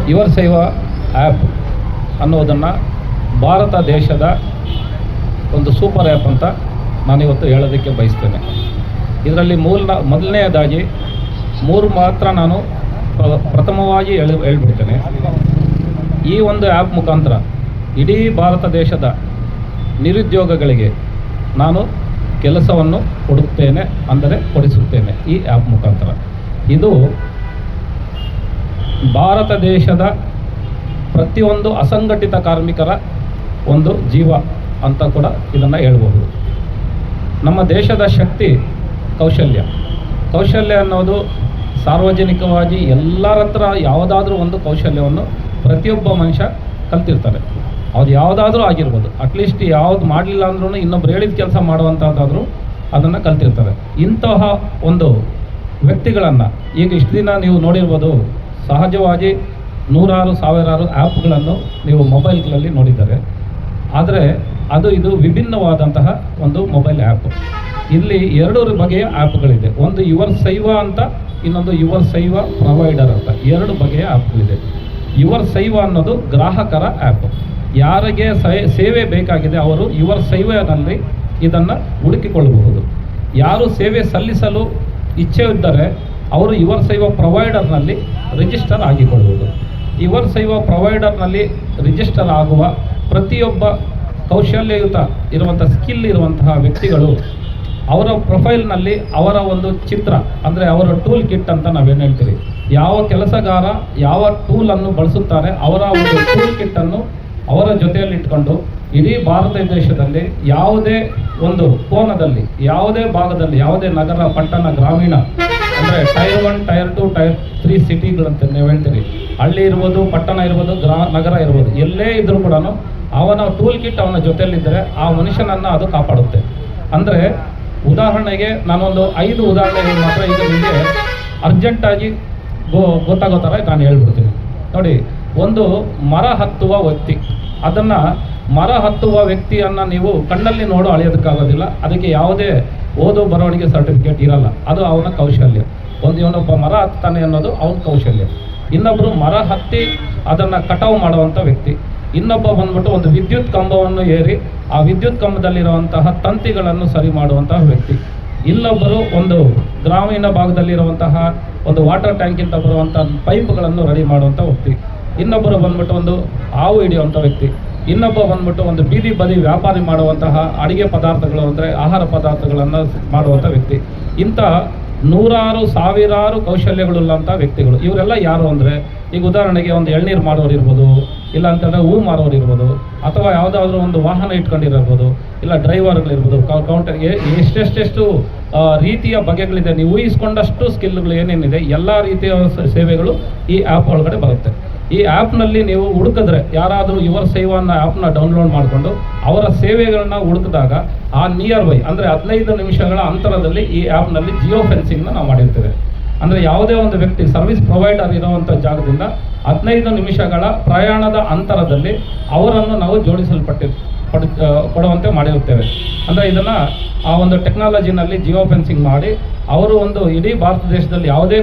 Your ಸೇವಾ app ಅನ್ನೋದನ್ನು ಭಾರತ ದೇಶದ ಒಂದು ಸೂಪರ್ ಆ್ಯಪ್ ಅಂತ ನಾನಿವತ್ತು ಹೇಳೋದಕ್ಕೆ ಬಯಸ್ತೇನೆ. ಇದರಲ್ಲಿ ಮೊದಲನೆಯದಾಗಿ 3 ಮಾತ್ರ ನಾನು ಪ್ರಥಮವಾಗಿ ಹೇಳ್ಬಿಡ್ತೇನೆ. ಈ ಒಂದು ಆ್ಯಪ್ ಮುಖಾಂತರ ಇಡೀ ಭಾರತ ದೇಶದ ನಿರುದ್ಯೋಗಗಳಿಗೆ ನಾನು ಕೆಲಸವನ್ನು ಕೊಡುತ್ತೇನೆ, ಅಂದರೆ ಕೊಡಿಸುತ್ತೇನೆ ಈ ಆ್ಯಪ್ ಮುಖಾಂತರ. ಇದು ಭಾರತ ದೇಶದ ಪ್ರತಿಯೊಂದು ಅಸಂಘಟಿತ ಕಾರ್ಮಿಕರ ಒಂದು ಜೀವ ಅಂತ ಕೂಡ ಇದನ್ನು ಹೇಳ್ಬೋದು. ನಮ್ಮ ದೇಶದ ಶಕ್ತಿ ಕೌಶಲ್ಯ ಅನ್ನೋದು ಸಾರ್ವಜನಿಕವಾಗಿ ಎಲ್ಲರ ಹತ್ರ ಯಾವುದಾದ್ರೂ ಒಂದು ಕೌಶಲ್ಯವನ್ನು ಪ್ರತಿಯೊಬ್ಬ ಮನುಷ್ಯ ಕಲ್ತಿರ್ತಾರೆ. ಅದು ಯಾವುದಾದ್ರೂ ಆಗಿರ್ಬೋದು. ಅಟ್ಲೀಸ್ಟ್ ಯಾವುದು ಮಾಡಲಿಲ್ಲ ಅಂದ್ರೂ ಇನ್ನೊಬ್ರು ಹೇಳಿದ ಕೆಲಸ ಮಾಡುವಂಥದ್ದಾದರೂ ಅದನ್ನು ಕಲ್ತಿರ್ತಾರೆ. ಇಂತಹ ಒಂದು ವ್ಯಕ್ತಿಗಳನ್ನು ಈಗ ಇಷ್ಟು ದಿನ ನೀವು ನೋಡಿರ್ಬೋದು. ಸಹಜವಾಗಿ ನೂರಾರು ಸಾವಿರಾರು ಆ್ಯಪ್ಗಳನ್ನು ನೀವು ಮೊಬೈಲ್ಗಳಲ್ಲಿ ನೋಡಿದ್ದಾರೆ. ಆದರೆ ಇದು ವಿಭಿನ್ನವಾದಂತಹ ಒಂದು ಮೊಬೈಲ್ ಆ್ಯಪ್. ಇಲ್ಲಿ 2 ಬಗೆಯ ಆ್ಯಪ್ಗಳಿದೆ. ಒಂದು ಯುವರ್ ಸೇವಾ ಅಂತ, ಇನ್ನೊಂದು ಯುವರ್ ಸೇವಾ ಪ್ರೊವೈಡರ್ ಅಂತ. 2 ಬಗೆಯ ಆ್ಯಪ್ಗಳಿದೆ. ಯುವರ್ ಸೇವಾ ಅನ್ನೋದು ಗ್ರಾಹಕರ ಆ್ಯಪ್. ಯಾರಿಗೆ ಸೇವೆ ಬೇಕಾಗಿದೆ ಅವರು ಯುವರ್ ಸೇವೆಯಲ್ಲಿ ಇದನ್ನು ಹುಡುಕಿಕೊಳ್ಳಬಹುದು. ಯಾರು ಸೇವೆ ಸಲ್ಲಿಸಲು ಇಚ್ಛೆ ಇದ್ದರೆ ಅವರು ಯುವರ್ ಸೇವಾ ಪ್ರೊವೈಡರ್ನಲ್ಲಿ ರಿಜಿಸ್ಟರ್ ಆಗಿಕೊಳ್ಳಬಹುದು. ಯುವರ್ ಸೇವಾ ಪ್ರೊವೈಡರ್ನಲ್ಲಿ ರಿಜಿಸ್ಟರ್ ಆಗುವ ಪ್ರತಿಯೊಬ್ಬ ಕೌಶಲ್ಯಯುತ ಇರುವಂಥ ಸ್ಕಿಲ್ ಇರುವಂತಹ ವ್ಯಕ್ತಿಗಳು ಅವರ ಪ್ರೊಫೈಲ್ನಲ್ಲಿ ಅವರ ಒಂದು ಚಿತ್ರ, ಅಂದರೆ ಅವರ ಟೂಲ್ ಕಿಟ್ ಅಂತ ನಾವೇನು ಹೇಳ್ತೀವಿ, ಯಾವ ಕೆಲಸಗಾರ ಯಾವ ಟೂಲನ್ನು ಬಳಸುತ್ತಾರೆ ಅವರ ಒಂದು ಟೂಲ್ ಕಿಟ್ಟನ್ನು ಅವರ ಜೊತೆಯಲ್ಲಿ ಇಟ್ಕೊಂಡು ಇಡೀ ಭಾರತ ದೇಶದಲ್ಲಿ ಯಾವುದೇ ಒಂದು ಕೋನದಲ್ಲಿ, ಯಾವುದೇ ಭಾಗದಲ್ಲಿ, ಯಾವುದೇ ನಗರ, ಪಟ್ಟಣ, ಗ್ರಾಮೀಣ, ಅಂದರೆ ಟೈರ್ 1, ಟೈರ್ 2, ಟೈರ್ 3 ಸಿಟಿಗಳಂತ ನೀವು ಹೇಳ್ತೀರಿ. ಹಳ್ಳಿ ಇರ್ಬೋದು, ಪಟ್ಟಣ ಇರ್ಬೋದು, ನಗರ ಇರ್ಬೋದು, ಎಲ್ಲೇ ಇದ್ರೂ ಕೂಡ ಅವನ ಟೂಲ್ ಕಿಟ್ ಅವನ ಜೊತೆಯಲ್ಲಿದ್ದರೆ ಆ ಮನುಷ್ಯನನ್ನು ಅದು ಕಾಪಾಡುತ್ತೆ. ಅಂದರೆ ಉದಾಹರಣೆಗೆ ನಾನೊಂದು 5 ಉದಾಹರಣೆಗಳು ಮಾತ್ರ ಈಗ ನಿಮಗೆ ಅರ್ಜೆಂಟಾಗಿ ಗೊತ್ತಾಗೋ ಥರ ನಾನು ಹೇಳ್ಬಿಡ್ತೀನಿ ನೋಡಿ. ಒಂದು ಮರ ಹತ್ತುವ ವ್ಯಕ್ತಿ, ಅದನ್ನು ಮರ ಹತ್ತುವ ವ್ಯಕ್ತಿಯನ್ನು ನೀವು ಕಣ್ಣಲ್ಲಿ ನೋಡೋ ಅಳೆಯೋದಕ್ಕಾಗೋದಿಲ್ಲ. ಅದಕ್ಕೆ ಯಾವುದೇ ಓದು ಬರವಣಿಗೆ ಸರ್ಟಿಫಿಕೇಟ್ ಇರಲ್ಲ. ಅದು ಅವನ ಕೌಶಲ್ಯ. ಇವನೊಬ್ಬ ಮರ ಹತ್ತಾನೆ ಅನ್ನೋದು ಅವನ ಕೌಶಲ್ಯ. ಇನ್ನೊಬ್ಬರು ಮರ ಹತ್ತಿ ಅದನ್ನು ಕಟಾವು ಮಾಡುವಂಥ ವ್ಯಕ್ತಿ. ಇನ್ನೊಬ್ಬ ಬಂದ್ಬಿಟ್ಟು ಒಂದು ವಿದ್ಯುತ್ ಕಂಬವನ್ನು ಏರಿ ಆ ವಿದ್ಯುತ್ ಕಂಬದಲ್ಲಿರುವಂತಹ ತಂತಿಗಳನ್ನು ಸರಿ ಮಾಡುವಂತಹ ವ್ಯಕ್ತಿ. ಇನ್ನೊಬ್ಬರು ಒಂದು ಗ್ರಾಮೀಣ ಭಾಗದಲ್ಲಿರುವಂತಹ ಒಂದು ವಾಟರ್ ಟ್ಯಾಂಕಿಂದ ಬರುವಂಥ ಪೈಪ್ಗಳನ್ನು ರೆಡಿ ಮಾಡುವಂಥ ವ್ಯಕ್ತಿ. ಇನ್ನೊಬ್ಬರು ಬಂದ್ಬಿಟ್ಟು ಒಂದು ಹಾವು ಹಿಡಿಯುವಂಥ ವ್ಯಕ್ತಿ. ಇನ್ನೊಬ್ಬ ಬಂದ್ಬಿಟ್ಟು ಒಂದು ಬೀದಿ ಬದಿ ವ್ಯಾಪಾರಿ ಮಾಡುವಂತಹ ಅಡಿಗೆ ಪದಾರ್ಥಗಳು, ಅಂದರೆ ಆಹಾರ ಪದಾರ್ಥಗಳನ್ನು ಮಾಡುವಂಥ ವ್ಯಕ್ತಿ. ಇಂಥ ನೂರಾರು ಸಾವಿರಾರು ಕೌಶಲ್ಯಗಳುಳ್ಳಂಥ ವ್ಯಕ್ತಿಗಳು. ಇವರೆಲ್ಲ ಯಾರು ಅಂದರೆ, ಈಗ ಉದಾಹರಣೆಗೆ ಒಂದು ಎಳ್ನೀರು ಮಾಡೋರು ಇರ್ಬೋದು, ಇಲ್ಲ ಅಂತಂದರೆ ಹೂ ಮಾರೋರು ಇರ್ಬೋದು, ಅಥವಾ ಯಾವುದಾದ್ರೂ ಒಂದು ವಾಹನ ಇಟ್ಕೊಂಡಿರ್ಬೋದು, ಇಲ್ಲ ಡ್ರೈವರ್ಗಳಿರ್ಬೋದು, ಕೌಂಟರ್ಗೆ ಎಷ್ಟೆಷ್ಟು ರೀತಿಯ ಬಗೆಗಳಿದೆ. ನೀವು ಊಹಿಸ್ಕೊಂಡಷ್ಟು ಸ್ಕಿಲ್ಗಳು ಏನೇನಿದೆ ಎಲ್ಲ ರೀತಿಯ ಸೇವೆಗಳು ಈ ಆ್ಯಪ್ ಒಳಗಡೆ ಬರುತ್ತೆ. ಈ ಆ್ಯಪ್ನಲ್ಲಿ ನೀವು ಹುಡುಕಿದ್ರೆ, ಯಾರಾದರೂ ಯುವರ್ ಸೇವಾ ಅನ್ನೋ ಆ್ಯಪ್ನ ಡೌನ್ಲೋಡ್ ಮಾಡಿಕೊಂಡು ಅವರ ಸೇವೆಗಳನ್ನ ಹುಡುಕಿದಾಗ ಆ ನಿಯರ್ ಬೈ, ಅಂದರೆ 15 ನಿಮಿಷಗಳ ಅಂತರದಲ್ಲಿ ಈ ಆ್ಯಪ್ನಲ್ಲಿ ಜಿಯೋ ಫೆನ್ಸಿಂಗ್ನ ನಾವು ಮಾಡಿರ್ತೇವೆ. ಅಂದರೆ ಯಾವುದೇ ಒಂದು ವ್ಯಕ್ತಿ ಸರ್ವಿಸ್ ಪ್ರೊವೈಡರ್ ಇರುವಂಥ ಜಾಗದಿಂದ 15 ನಿಮಿಷಗಳ ಪ್ರಯಾಣದ ಅಂತರದಲ್ಲಿ ಅವರನ್ನು ನಾವು ಕೊಡುವಂತೆ ಮಾಡಿರುತ್ತೇವೆ. ಅಂದರೆ ಇದನ್ನು ಆ ಒಂದು ಟೆಕ್ನಾಲಜಿನಲ್ಲಿ ಜಿಯೋ ಫೆನ್ಸಿಂಗ್ ಮಾಡಿ ಅವರು ಒಂದು ಇಡೀ ಭಾರತ ದೇಶದಲ್ಲಿ ಯಾವುದೇ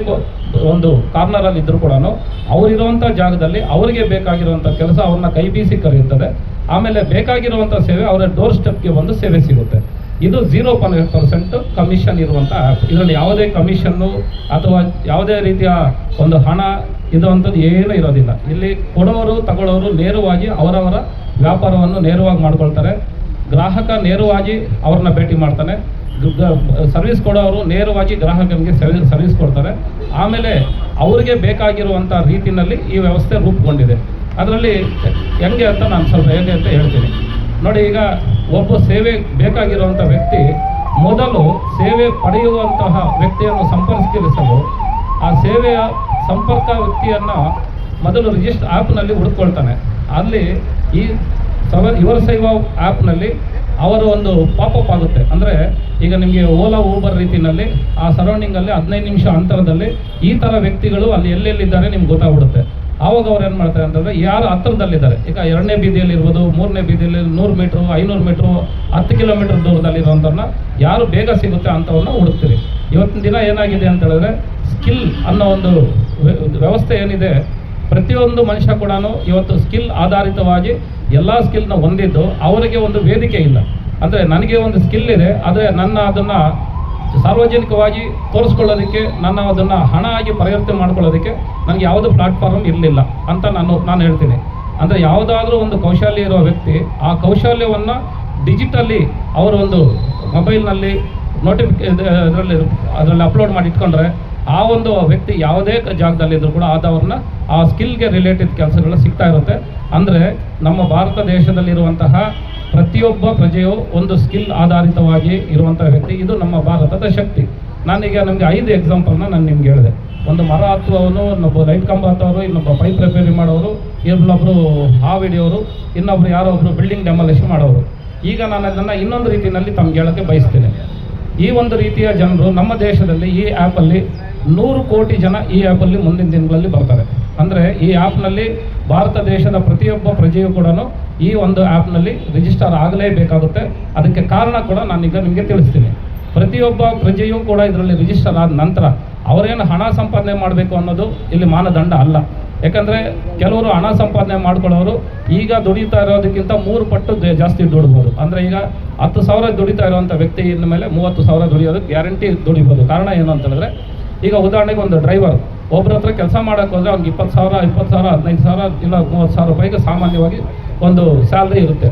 ಒಂದು ಕಾರ್ನರಲ್ಲಿ ಇದ್ದರೂ ಕೂಡ ಅವರಿರುವಂಥ ಜಾಗದಲ್ಲಿ ಅವರಿಗೆ ಬೇಕಾಗಿರುವಂಥ ಕೆಲಸ ಅವ್ರನ್ನ ಕೈ ಬೀಸಿ ಕರೆಯುತ್ತದೆ. ಆಮೇಲೆ ಬೇಕಾಗಿರುವಂಥ ಸೇವೆ ಅವರ ಡೋರ್ ಸ್ಟೆಪ್ಗೆ ಒಂದು ಸೇವೆ ಸಿಗುತ್ತೆ. ಇದು 0% ಕಮಿಷನ್ ಇರುವಂಥ ಆ್ಯಪ್. ಇದರಲ್ಲಿ ಯಾವುದೇ ಕಮಿಷನ್ನು ಅಥವಾ ಯಾವುದೇ ರೀತಿಯ ಒಂದು ಹಣ ಇರುವಂಥದ್ದು ಏನೂ ಇರೋದಿಲ್ಲ. ಇಲ್ಲಿ ಕೊಡೋರು ತಗೊಳ್ಳೋರು ನೇರವಾಗಿ ಅವರವರ ವ್ಯಾಪಾರವನ್ನು ನೇರವಾಗಿ ಮಾಡ್ಕೊಳ್ತಾರೆ. ಗ್ರಾಹಕ ನೇರವಾಗಿ ಅವ್ರನ್ನ ಭೇಟಿ ಮಾಡ್ತಾನೆ. ಸರ್ವಿಸ್ ಕೊಡೋರು ನೇರವಾಗಿ ಗ್ರಾಹಕನಿಗೆ ಸರ್ವಿಸ್ ಕೊಡ್ತಾರೆ. ಆಮೇಲೆ ಅವರಿಗೆ ಬೇಕಾಗಿರುವಂಥ ರೀತಿಯಲ್ಲಿ ಈ ವ್ಯವಸ್ಥೆ ರೂಪುಗೊಂಡಿದೆ. ಅದರಲ್ಲಿ ಹೆಂಗೆ ಅಂತ ನಾನು ಸ್ವಲ್ಪ ಹೇಗೆ ಅಂತ ಹೇಳ್ತೀನಿ ನೋಡಿ. ಈಗ ಒಬ್ಬ ಸೇವೆ ಬೇಕಾಗಿರುವಂಥ ವ್ಯಕ್ತಿ ಮೊದಲು ಸೇವೆ ಪಡೆಯುವಂತಹ ವ್ಯಕ್ತಿಯನ್ನು ಸಂಪರ್ಕಿಸಲು ಆ ಸೇವೆಯ ಸಂಪರ್ಕ ವ್ಯಕ್ತಿಯನ್ನು ಮೊದಲು ಆ್ಯಪ್ನಲ್ಲಿ ಹುಡುಕೊಳ್ತಾನೆ. ಅಲ್ಲಿ ಈ ಯುವರ್ ಸೇವಾ ಆ್ಯಪ್ನಲ್ಲಿ ಅವರ ಒಂದು ಪಾಪಪ್ ಆಗುತ್ತೆ. ಅಂದರೆ ಈಗ ನಿಮಗೆ ಓಲಾ ಊಬರ್ ರೀತಿಯಲ್ಲಿ ಆ ಸರೌಂಡಿಂಗಲ್ಲಿ 15 ನಿಮಿಷ ಅಂತರದಲ್ಲಿ ಈ ಥರ ವ್ಯಕ್ತಿಗಳು ಅಲ್ಲಿ ಎಲ್ಲೆಲ್ಲಿದ್ದಾರೆ ನಿಮ್ಗೆ ಗೊತ್ತಾಗ್ಬಿಡುತ್ತೆ. ಆವಾಗ ಅವ್ರು ಏನು ಮಾಡ್ತಾರೆ ಅಂತಂದರೆ, ಯಾರು ಹತ್ತಿರದಲ್ಲಿದ್ದಾರೆ, ಈಗ 2ನೇ ಬೀದಿಯಲ್ಲಿ ಇರ್ಬೋದು, 3ನೇ ಬೀದಿಯಲ್ಲಿ 100 ಮೀಟ್ರು, 500 ಮೀಟ್ರು, 10 ಕಿಲೋಮೀಟರ್ ದೂರದಲ್ಲಿರುವಂಥವ್ರನ್ನ ಯಾರು ಬೇಗ ಸಿಗುತ್ತೆ ಅಂಥವ್ರನ್ನ ಹುಡುಕ್ತೀರಿ. ಇವತ್ತಿನ ದಿನ ಏನಾಗಿದೆ ಅಂತ ಹೇಳಿದ್ರೆ, ಸ್ಕಿಲ್ ಅನ್ನೋ ಒಂದು ವ್ಯವಸ್ಥೆ ಏನಿದೆ ಪ್ರತಿಯೊಂದು ಮನುಷ್ಯ ಕೂಡ ಇವತ್ತು ಸ್ಕಿಲ್ ಆಧಾರಿತವಾಗಿ ಎಲ್ಲ ಸ್ಕಿಲ್ನ ಹೊಂದಿದ್ದು ಅವರಿಗೆ ಒಂದು ವೇದಿಕೆ ಇಲ್ಲ. ಅಂದರೆ ನನಗೆ ಒಂದು ಸ್ಕಿಲ್ ಇದೆ, ಆದರೆ ಅದನ್ನು ಸಾರ್ವಜನಿಕವಾಗಿ ತೋರಿಸ್ಕೊಳ್ಳೋದಕ್ಕೆ, ಅದನ್ನು ಹಣ ಆಗಿ ಪರಿವರ್ತನೆ ಮಾಡ್ಕೊಳ್ಳೋದಕ್ಕೆ ನನಗೆ ಯಾವುದೇ ಪ್ಲಾಟ್ಫಾರ್ಮ್ ಇರಲಿಲ್ಲ ಅಂತ ನಾನು ಹೇಳ್ತೀನಿ. ಅಂದರೆ ಯಾವುದಾದ್ರೂ ಒಂದು ಕೌಶಲ್ಯ ಇರೋ ವ್ಯಕ್ತಿ ಆ ಕೌಶಲ್ಯವನ್ನು ಡಿಜಿಟಲಿ ಅವರ ಒಂದು ಮೊಬೈಲ್ನಲ್ಲಿ ಅದರಲ್ಲಿ ಅಪ್ಲೋಡ್ ಮಾಡಿ ಇಟ್ಕೊಂಡ್ರೆ ಆ ಒಂದು ವ್ಯಕ್ತಿ ಯಾವುದೇ ಜಾಗದಲ್ಲಿದ್ದರೂ ಕೂಡ ಆದವ್ರನ್ನ ಆ ಸ್ಕಿಲ್ಗೆ ರಿಲೇಟೆಡ್ ಕೆಲಸಗಳು ಸಿಗ್ತಾ ಇರುತ್ತೆ. ಅಂದರೆ ನಮ್ಮ ಭಾರತ ದೇಶದಲ್ಲಿರುವಂತಹ ಪ್ರತಿಯೊಬ್ಬ ಪ್ರಜೆಯು ಒಂದು ಸ್ಕಿಲ್ ಆಧಾರಿತವಾಗಿ ಇರುವಂಥ ವ್ಯಕ್ತಿ. ಇದು ನಮ್ಮ ಭಾರತದ ಶಕ್ತಿ. ನಾನೀಗ ನಮಗೆ 5 ಎಕ್ಸಾಂಪಲ್ನ ನಾನು ನಿಮ್ಗೆ ಹೇಳಿದೆ. ಒಂದು ಮರ ಹತ್ತುವವನು, ಇನ್ನೊಬ್ಬ ಲೈಟ್ ಕಂಬ ಹತ್ತೋರು, ಇನ್ನೊಬ್ಬ ಪೈಪ್ ರಿಪೇರಿ ಮಾಡೋರು, ಇನ್ನೊಬ್ಬರು ಹಾವು ಹಿಡಿಯೋರು, ಇನ್ನೊಬ್ರು ಯಾರೋ ಒಬ್ಬರು ಬಿಲ್ಡಿಂಗ್ ಡೆಮಾಲಿಷನ್ ಮಾಡೋರು. ಈಗ ನಾನು ಅದನ್ನು ಇನ್ನೊಂದು ರೀತಿಯಲ್ಲಿ ತಮ್ಗೆ ಹೇಳೋಕ್ಕೆ ಬಯಸ್ತೇನೆ. ಈ ಒಂದು ರೀತಿಯ ಜನರು ನಮ್ಮ ದೇಶದಲ್ಲಿ ಈ ಆ್ಯಪಲ್ಲಿ 100 ಕೋಟಿ ಜನ ಈ ಆ್ಯಪಲ್ಲಿ ಮುಂದಿನ ದಿನಗಳಲ್ಲಿ ಬರ್ತಾರೆ. ಅಂದರೆ ಈ ಆ್ಯಪ್ನಲ್ಲಿ ಭಾರತ ದೇಶದ ಪ್ರತಿಯೊಬ್ಬ ಪ್ರಜೆಯೂ ಕೂಡ ಈ ಒಂದು ಆ್ಯಪ್ನಲ್ಲಿ ರಿಜಿಸ್ಟರ್ ಆಗಲೇಬೇಕಾಗುತ್ತೆ. ಅದಕ್ಕೆ ಕಾರಣ ಕೂಡ ನಾನೀಗ ನಿಮಗೆ ತಿಳಿಸ್ತೀನಿ. ಪ್ರತಿಯೊಬ್ಬ ಪ್ರಜೆಯೂ ಕೂಡ ಇದರಲ್ಲಿ ರಿಜಿಸ್ಟರ್ ಆದ ನಂತರ ಅವರೇನು ಹಣ ಸಂಪಾದನೆ ಮಾಡಬೇಕು ಅನ್ನೋದು ಇಲ್ಲಿ ಮಾನದಂಡ ಅಲ್ಲ. ಯಾಕಂದರೆ ಕೆಲವರು ಹಣ ಸಂಪಾದನೆ ಮಾಡ್ಕೊಳ್ಳೋರು ಈಗ ದುಡಿತಾ ಇರೋದಕ್ಕಿಂತ 3 ಪಟ್ಟು ಜಾಸ್ತಿ ದುಡಿಬೋದು. ಅಂದರೆ ಈಗ 10,000 ದುಡಿತಾ ಇರೋವಂಥ ವ್ಯಕ್ತಿ ಇನ್ನು ಮೇಲೆ 30,000 ದುಡಿಯೋದಕ್ಕೆ ಗ್ಯಾರಂಟಿ ದುಡಿಬೋದು. ಕಾರಣ ಏನು ಅಂತ ಹೇಳಿದ್ರೆ, ಈಗ ಉದಾಹರಣೆಗೆ ಒಂದು ಡ್ರೈವರ್ ಒಬ್ಬರ ಹತ್ರ ಕೆಲಸ ಮಾಡೋಕ್ಕೆ ಹೋದರೆ ಅವ್ನಿಗೆ 20,000, 20,000, 15,000 ಇಲ್ಲ 30,000 ರೂಪಾಯಿಗೆ ಸಾಮಾನ್ಯವಾಗಿ ಒಂದು ಸ್ಯಾಲ್ರಿ ಇರುತ್ತೆ.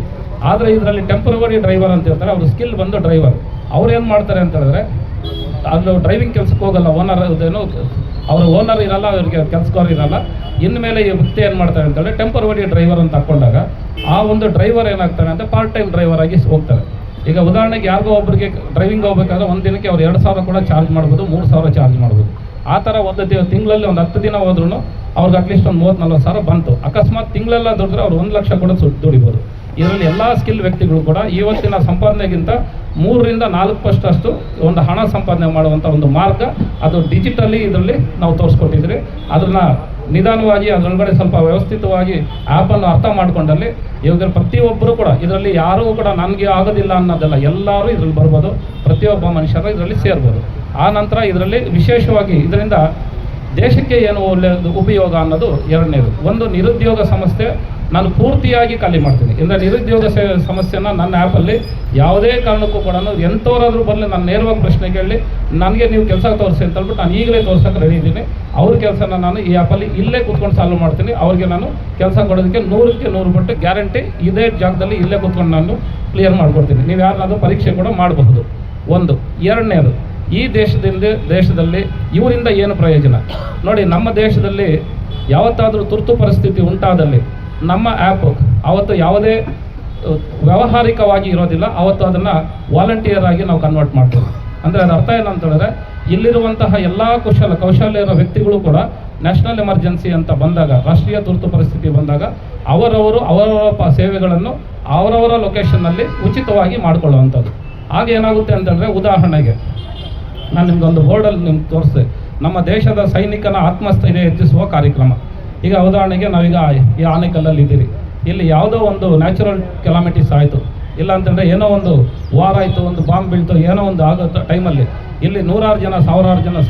ಆದರೆ ಇದರಲ್ಲಿ ಟೆಂಪರವರಿ ಡ್ರೈವರ್ ಅಂತ ಹೇಳ್ತಾರೆ. ಅವರು ಸ್ಕಿಲ್ ಬಂದು ಡ್ರೈವರ್. ಅವ್ರು ಏನು ಮಾಡ್ತಾರೆ ಅಂತ ಹೇಳಿದ್ರೆ, ಅದು ಡ್ರೈವಿಂಗ್ ಕೆಲಸಕ್ಕೆ ಹೋಗಲ್ಲ, ಅವ್ರ ಓನರ್ ಇರಲ್ಲ, ಅವ್ರಿಗೆ ಕೆಲಸಗಾರ ಇರಲ್ಲ. ಇನ್ಮೇಲೆ ಈ ವ್ಯಕ್ತಿ ಏನು ಮಾಡ್ತಾರೆ ಅಂತೇಳಿ ಟೆಂಪರವರಿ ಡ್ರೈವರ್ ಅಂತ ಹಾಕ್ಕೊಂಡಾಗ ಆ ಒಂದು ಡ್ರೈವರ್ ಏನಾಗ್ತಾನೆ ಅಂತ ಪಾರ್ಟ್ ಟೈಮ್ ಡ್ರೈವರ್ ಆಗಿ ಹೋಗ್ತಾರೆ. ಈಗ ಉದಾಹರಣೆಗೆ ಯಾರಿಗೋ ಒಬ್ಬರಿಗೆ ಡ್ರೈವಿಂಗ್ ಹೋಗ್ಬೇಕಾದ್ರೆ ಒಂದು ದಿನಕ್ಕೆ ಅವ್ರು 2,000 ಕೂಡ ಚಾರ್ಜ್ ಮಾಡ್ಬೋದು, 3,000 ಚಾರ್ಜ್ ಮಾಡ್ಬೋದು. ಆ ಥರ ಒಂದು ತಿಂಗಳಲ್ಲಿ ಒಂದು 10 ದಿನ ಹೋದ್ರೂ ಅವ್ರಿಗೆ ಅಟ್ಲೀಸ್ಟ್ ಒಂದು 30,000-40,000 ಬಂತು. ಅಕಸ್ಮಾತ್ ತಿಂಗಳೆಲ್ಲ ದುಡಿದ್ರೆ ಅವ್ರು 1 ಲಕ್ಷ ಕೂಡ ದುಡಿಬೋದು. ಇದರಲ್ಲಿ ಎಲ್ಲ ಸ್ಕಿಲ್ ವ್ಯಕ್ತಿಗಳು ಕೂಡ ಇವತ್ತಿನ ಸಂಪಾದನೆಗಿಂತ 3-4 ಪಟ್ಟು ಒಂದು ಹಣ ಸಂಪಾದನೆ ಮಾಡುವಂಥ ಒಂದು ಮಾರ್ಗ ಅದು ಡಿಜಿಟಲಿ ಇದರಲ್ಲಿ ನಾವು ತೋರಿಸ್ಕೊಟ್ಟಿದ್ರಿ. ಅದನ್ನು ನಿಧಾನವಾಗಿ ಅದರೊಳಗಡೆ ಸ್ವಲ್ಪ ವ್ಯವಸ್ಥಿತವಾಗಿ ಆ್ಯಪನ್ನು ಅರ್ಥ ಮಾಡ್ಕೊಂಡಲ್ಲಿ ಇವಾಗ ಪ್ರತಿಯೊಬ್ಬರು ಕೂಡ ಇದರಲ್ಲಿ ಯಾರೂ ಕೂಡ ನನಗೆ ಆಗೋದಿಲ್ಲ ಅನ್ನೋದಲ್ಲ, ಎಲ್ಲರೂ ಇದರಲ್ಲಿ ಬರ್ಬೋದು. ಪ್ರತಿಯೊಬ್ಬ ಮನುಷ್ಯರು ಇದರಲ್ಲಿ ಸೇರ್ಬೋದು. ಆ ನಂತರ ಇದರಲ್ಲಿ ವಿಶೇಷವಾಗಿ ಇದರಿಂದ ದೇಶಕ್ಕೆ ಏನು ಒಳ್ಳೆಯದು ಉಪಯೋಗ ಅನ್ನೋದು ಎರಡನೇದು. ಒಂದು ನಿರುದ್ಯೋಗ ಸಮಸ್ಯೆ ನಾನು ಪೂರ್ತಿಯಾಗಿ ಖಾಲಿ ಮಾಡ್ತೀನಿ. ಅಂದರೆ ನಿರುದ್ಯೋಗ ಸಮಸ್ಯೆನ ನನ್ನ ಆ್ಯಪಲ್ಲಿ ಯಾವುದೇ ಕಾರಣಕ್ಕೂ ಕೂಡ ಎಂಥವರಾದ್ರೂ ಬರಲಿ ನಾನು ನೇರವಾಗಿ ಪ್ರಶ್ನೆ ಕೇಳಿ ನನಗೆ ನೀವು ಕೆಲಸ ತೋರಿಸಿ ಅಂತ ಹೇಳ್ಬಿಟ್ಟು ನಾನು ಈಗಲೇ ತೋರ್ಸೋಕೆ ರೆಡಿ ಇದ್ದೀನಿ. ಅವ್ರ ಕೆಲಸನ ನಾನು ಈ ಆ್ಯಪಲ್ಲಿ ಇಲ್ಲೇ ಕೂತ್ಕೊಂಡು ಸಾಲ್ವ್ ಮಾಡ್ತೀನಿ. ಅವ್ರಿಗೆ ನಾನು ಕೆಲಸ ಕೊಡೋದಕ್ಕೆ 100ಕ್ಕೆ 100 ಪಟ್ಟು ಗ್ಯಾರಂಟಿ ಇದೇ ಜಾಗದಲ್ಲಿ ಇಲ್ಲೇ ಕೂತ್ಕೊಂಡು ನಾನು ಕ್ಲಿಯರ್ ಮಾಡಿಕೊಡ್ತೀನಿ. ನೀವು ಯಾರನ್ನಾದ್ರೂ ಪರೀಕ್ಷೆ ಕೂಡ ಮಾಡಬಹುದು. ಒಂದು. ಎರಡನೇದು, ಈ ದೇಶದಲ್ಲಿ ಇವರಿಂದ ಏನು ಪ್ರಯೋಜನ ನೋಡಿ. ನಮ್ಮ ದೇಶದಲ್ಲಿ ಯಾವತ್ತಾದರೂ ತುರ್ತು ಪರಿಸ್ಥಿತಿ ಉಂಟಾದಲ್ಲಿ ನಮ್ಮ ಆ್ಯಪ್ ಅವತ್ತು ಯಾವುದೇ ವ್ಯಾವಹಾರಿಕವಾಗಿ ಇರೋದಿಲ್ಲ, ಅವತ್ತು ಅದನ್ನು ವಾಲಂಟಿಯರ್ ಆಗಿ ನಾವು ಕನ್ವರ್ಟ್ ಮಾಡ್ತೀವಿ. ಅಂದರೆ ಅದರ ಅರ್ಥ ಏನಂತ ಹೇಳಿದ್ರೆ, ಇಲ್ಲಿರುವಂತಹ ಎಲ್ಲ ಕೌಶಲ್ಯ ಇರೋ ವ್ಯಕ್ತಿಗಳು ಕೂಡ ನ್ಯಾಷನಲ್ ಎಮರ್ಜೆನ್ಸಿ ಅಂತ ಬಂದಾಗ, ರಾಷ್ಟ್ರೀಯ ತುರ್ತು ಪರಿಸ್ಥಿತಿ ಬಂದಾಗ ಅವರವರ ಸೇವೆಗಳನ್ನು ಅವರವರ ಲೊಕೇಶನ್ನಲ್ಲಿ ಉಚಿತವಾಗಿ ಮಾಡಿಕೊಳ್ಳುವಂಥದ್ದು. ಆಗ ಏನಾಗುತ್ತೆ ಅಂತಂದರೆ, ಉದಾಹರಣೆಗೆ ನಾನು ನಿಮ್ಗೊಂದು ಬೋರ್ಡಲ್ಲಿ ನಿಮ್ಗೆ ತೋರಿಸ್ದೆ, ನಮ್ಮ ದೇಶದ ಸೈನಿಕನ ಆತ್ಮಸ್ಥೈರ್ಯ ಹೆಚ್ಚಿಸುವ ಕಾರ್ಯಕ್ರಮ. ಈಗ ಉದಾಹರಣೆಗೆ ನಾವೀಗ ಈ ಆನೆಕಲ್ಲಲ್ಲಿ ಇದ್ದೀರಿ, ಇಲ್ಲಿ ಯಾವುದೋ ಒಂದು ನ್ಯಾಚುರಲ್ ಕೆಲಾಮಿಟೀಸ್ ಆಯಿತು, ಇಲ್ಲ ಅಂತಂದರೆ ಏನೋ ಒಂದು ವಾರ ಆಯಿತು, ಒಂದು ಬಾಂಬ್ ಬೀಳ್ತು, ಏನೋ ಒಂದು ಆಗೋ ಟೈಮಲ್ಲಿ ಇಲ್ಲಿ 100,000 ಜನ 1,000 ಜನ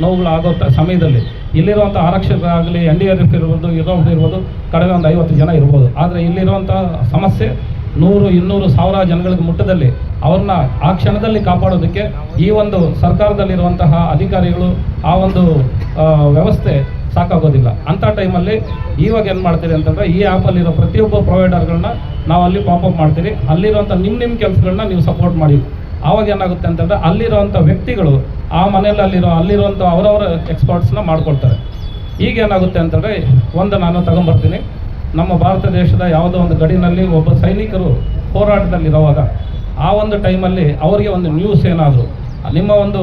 ನೋವುಗಳು ಆಗೋ ಸಮಯದಲ್ಲಿ ಇಲ್ಲಿರುವಂಥ ಆರಕ್ಷಕರಾಗಲಿ, NDRF ಇರ್ಬೋದು, ಇರ್ಬೋದು, ಕಡಿಮೆ ಒಂದು 50 ಜನ ಇರ್ಬೋದು. ಆದರೆ ಇಲ್ಲಿರುವಂಥ ಸಮಸ್ಯೆ 100, 200, 1000 ಜನಗಳಿಗೆ ಮುಟ್ಟದಲ್ಲಿ ಅವ್ರನ್ನ ಆ ಕ್ಷಣದಲ್ಲಿ ಕಾಪಾಡೋದಕ್ಕೆ ಈ ಒಂದು ಸರ್ಕಾರದಲ್ಲಿರುವಂತಹ ಅಧಿಕಾರಿಗಳು ಆ ಒಂದು ವ್ಯವಸ್ಥೆ ಸಾಕಾಗೋದಿಲ್ಲ. ಅಂಥ ಟೈಮಲ್ಲಿ ಇವಾಗ ಏನು ಮಾಡ್ತೀರಿ ಅಂತಂದರೆ, ಈ ಆ್ಯಪಲ್ಲಿರೋ ಪ್ರತಿಯೊಬ್ಬ ಪ್ರೊವೈಡರ್ಗಳನ್ನ ನಾವು ಅಲ್ಲಿ ಪಾಪಪ್ ಮಾಡ್ತೀರಿ. ಅಲ್ಲಿರುವಂಥ ನಿಮ್ಮ ಕೆಲಸಗಳನ್ನ ನೀವು ಸಪೋರ್ಟ್ ಮಾಡಿ. ಆವಾಗ ಏನಾಗುತ್ತೆ ಅಂತಂದರೆ, ಅಲ್ಲಿರೋವಂಥ ವ್ಯಕ್ತಿಗಳು ಆ ಮನೆಯಲ್ಲಿ ಅಲ್ಲಿರುವಂಥ ಅವರವರ ಎಕ್ಸ್ಪರ್ಟ್ಸ್ನ ಮಾಡ್ಕೊಳ್ತಾರೆ. ಈಗ ಏನಾಗುತ್ತೆ ಅಂತಂದರೆ, ಒಂದು ನಾನು ತಗೊಂಬರ್ತೀನಿ, ನಮ್ಮ ಭಾರತ ದೇಶದ ಯಾವುದೋ ಒಂದು ಗಡಿನಲ್ಲಿ ಒಬ್ಬ ಸೈನಿಕರು ಹೋರಾಟದಲ್ಲಿರುವಾಗ ಆ ಒಂದು ಟೈಮಲ್ಲಿ ಅವರಿಗೆ ಒಂದು ನ್ಯೂಸ್ ಏನಾದರೂ ನಿಮ್ಮ ಒಂದು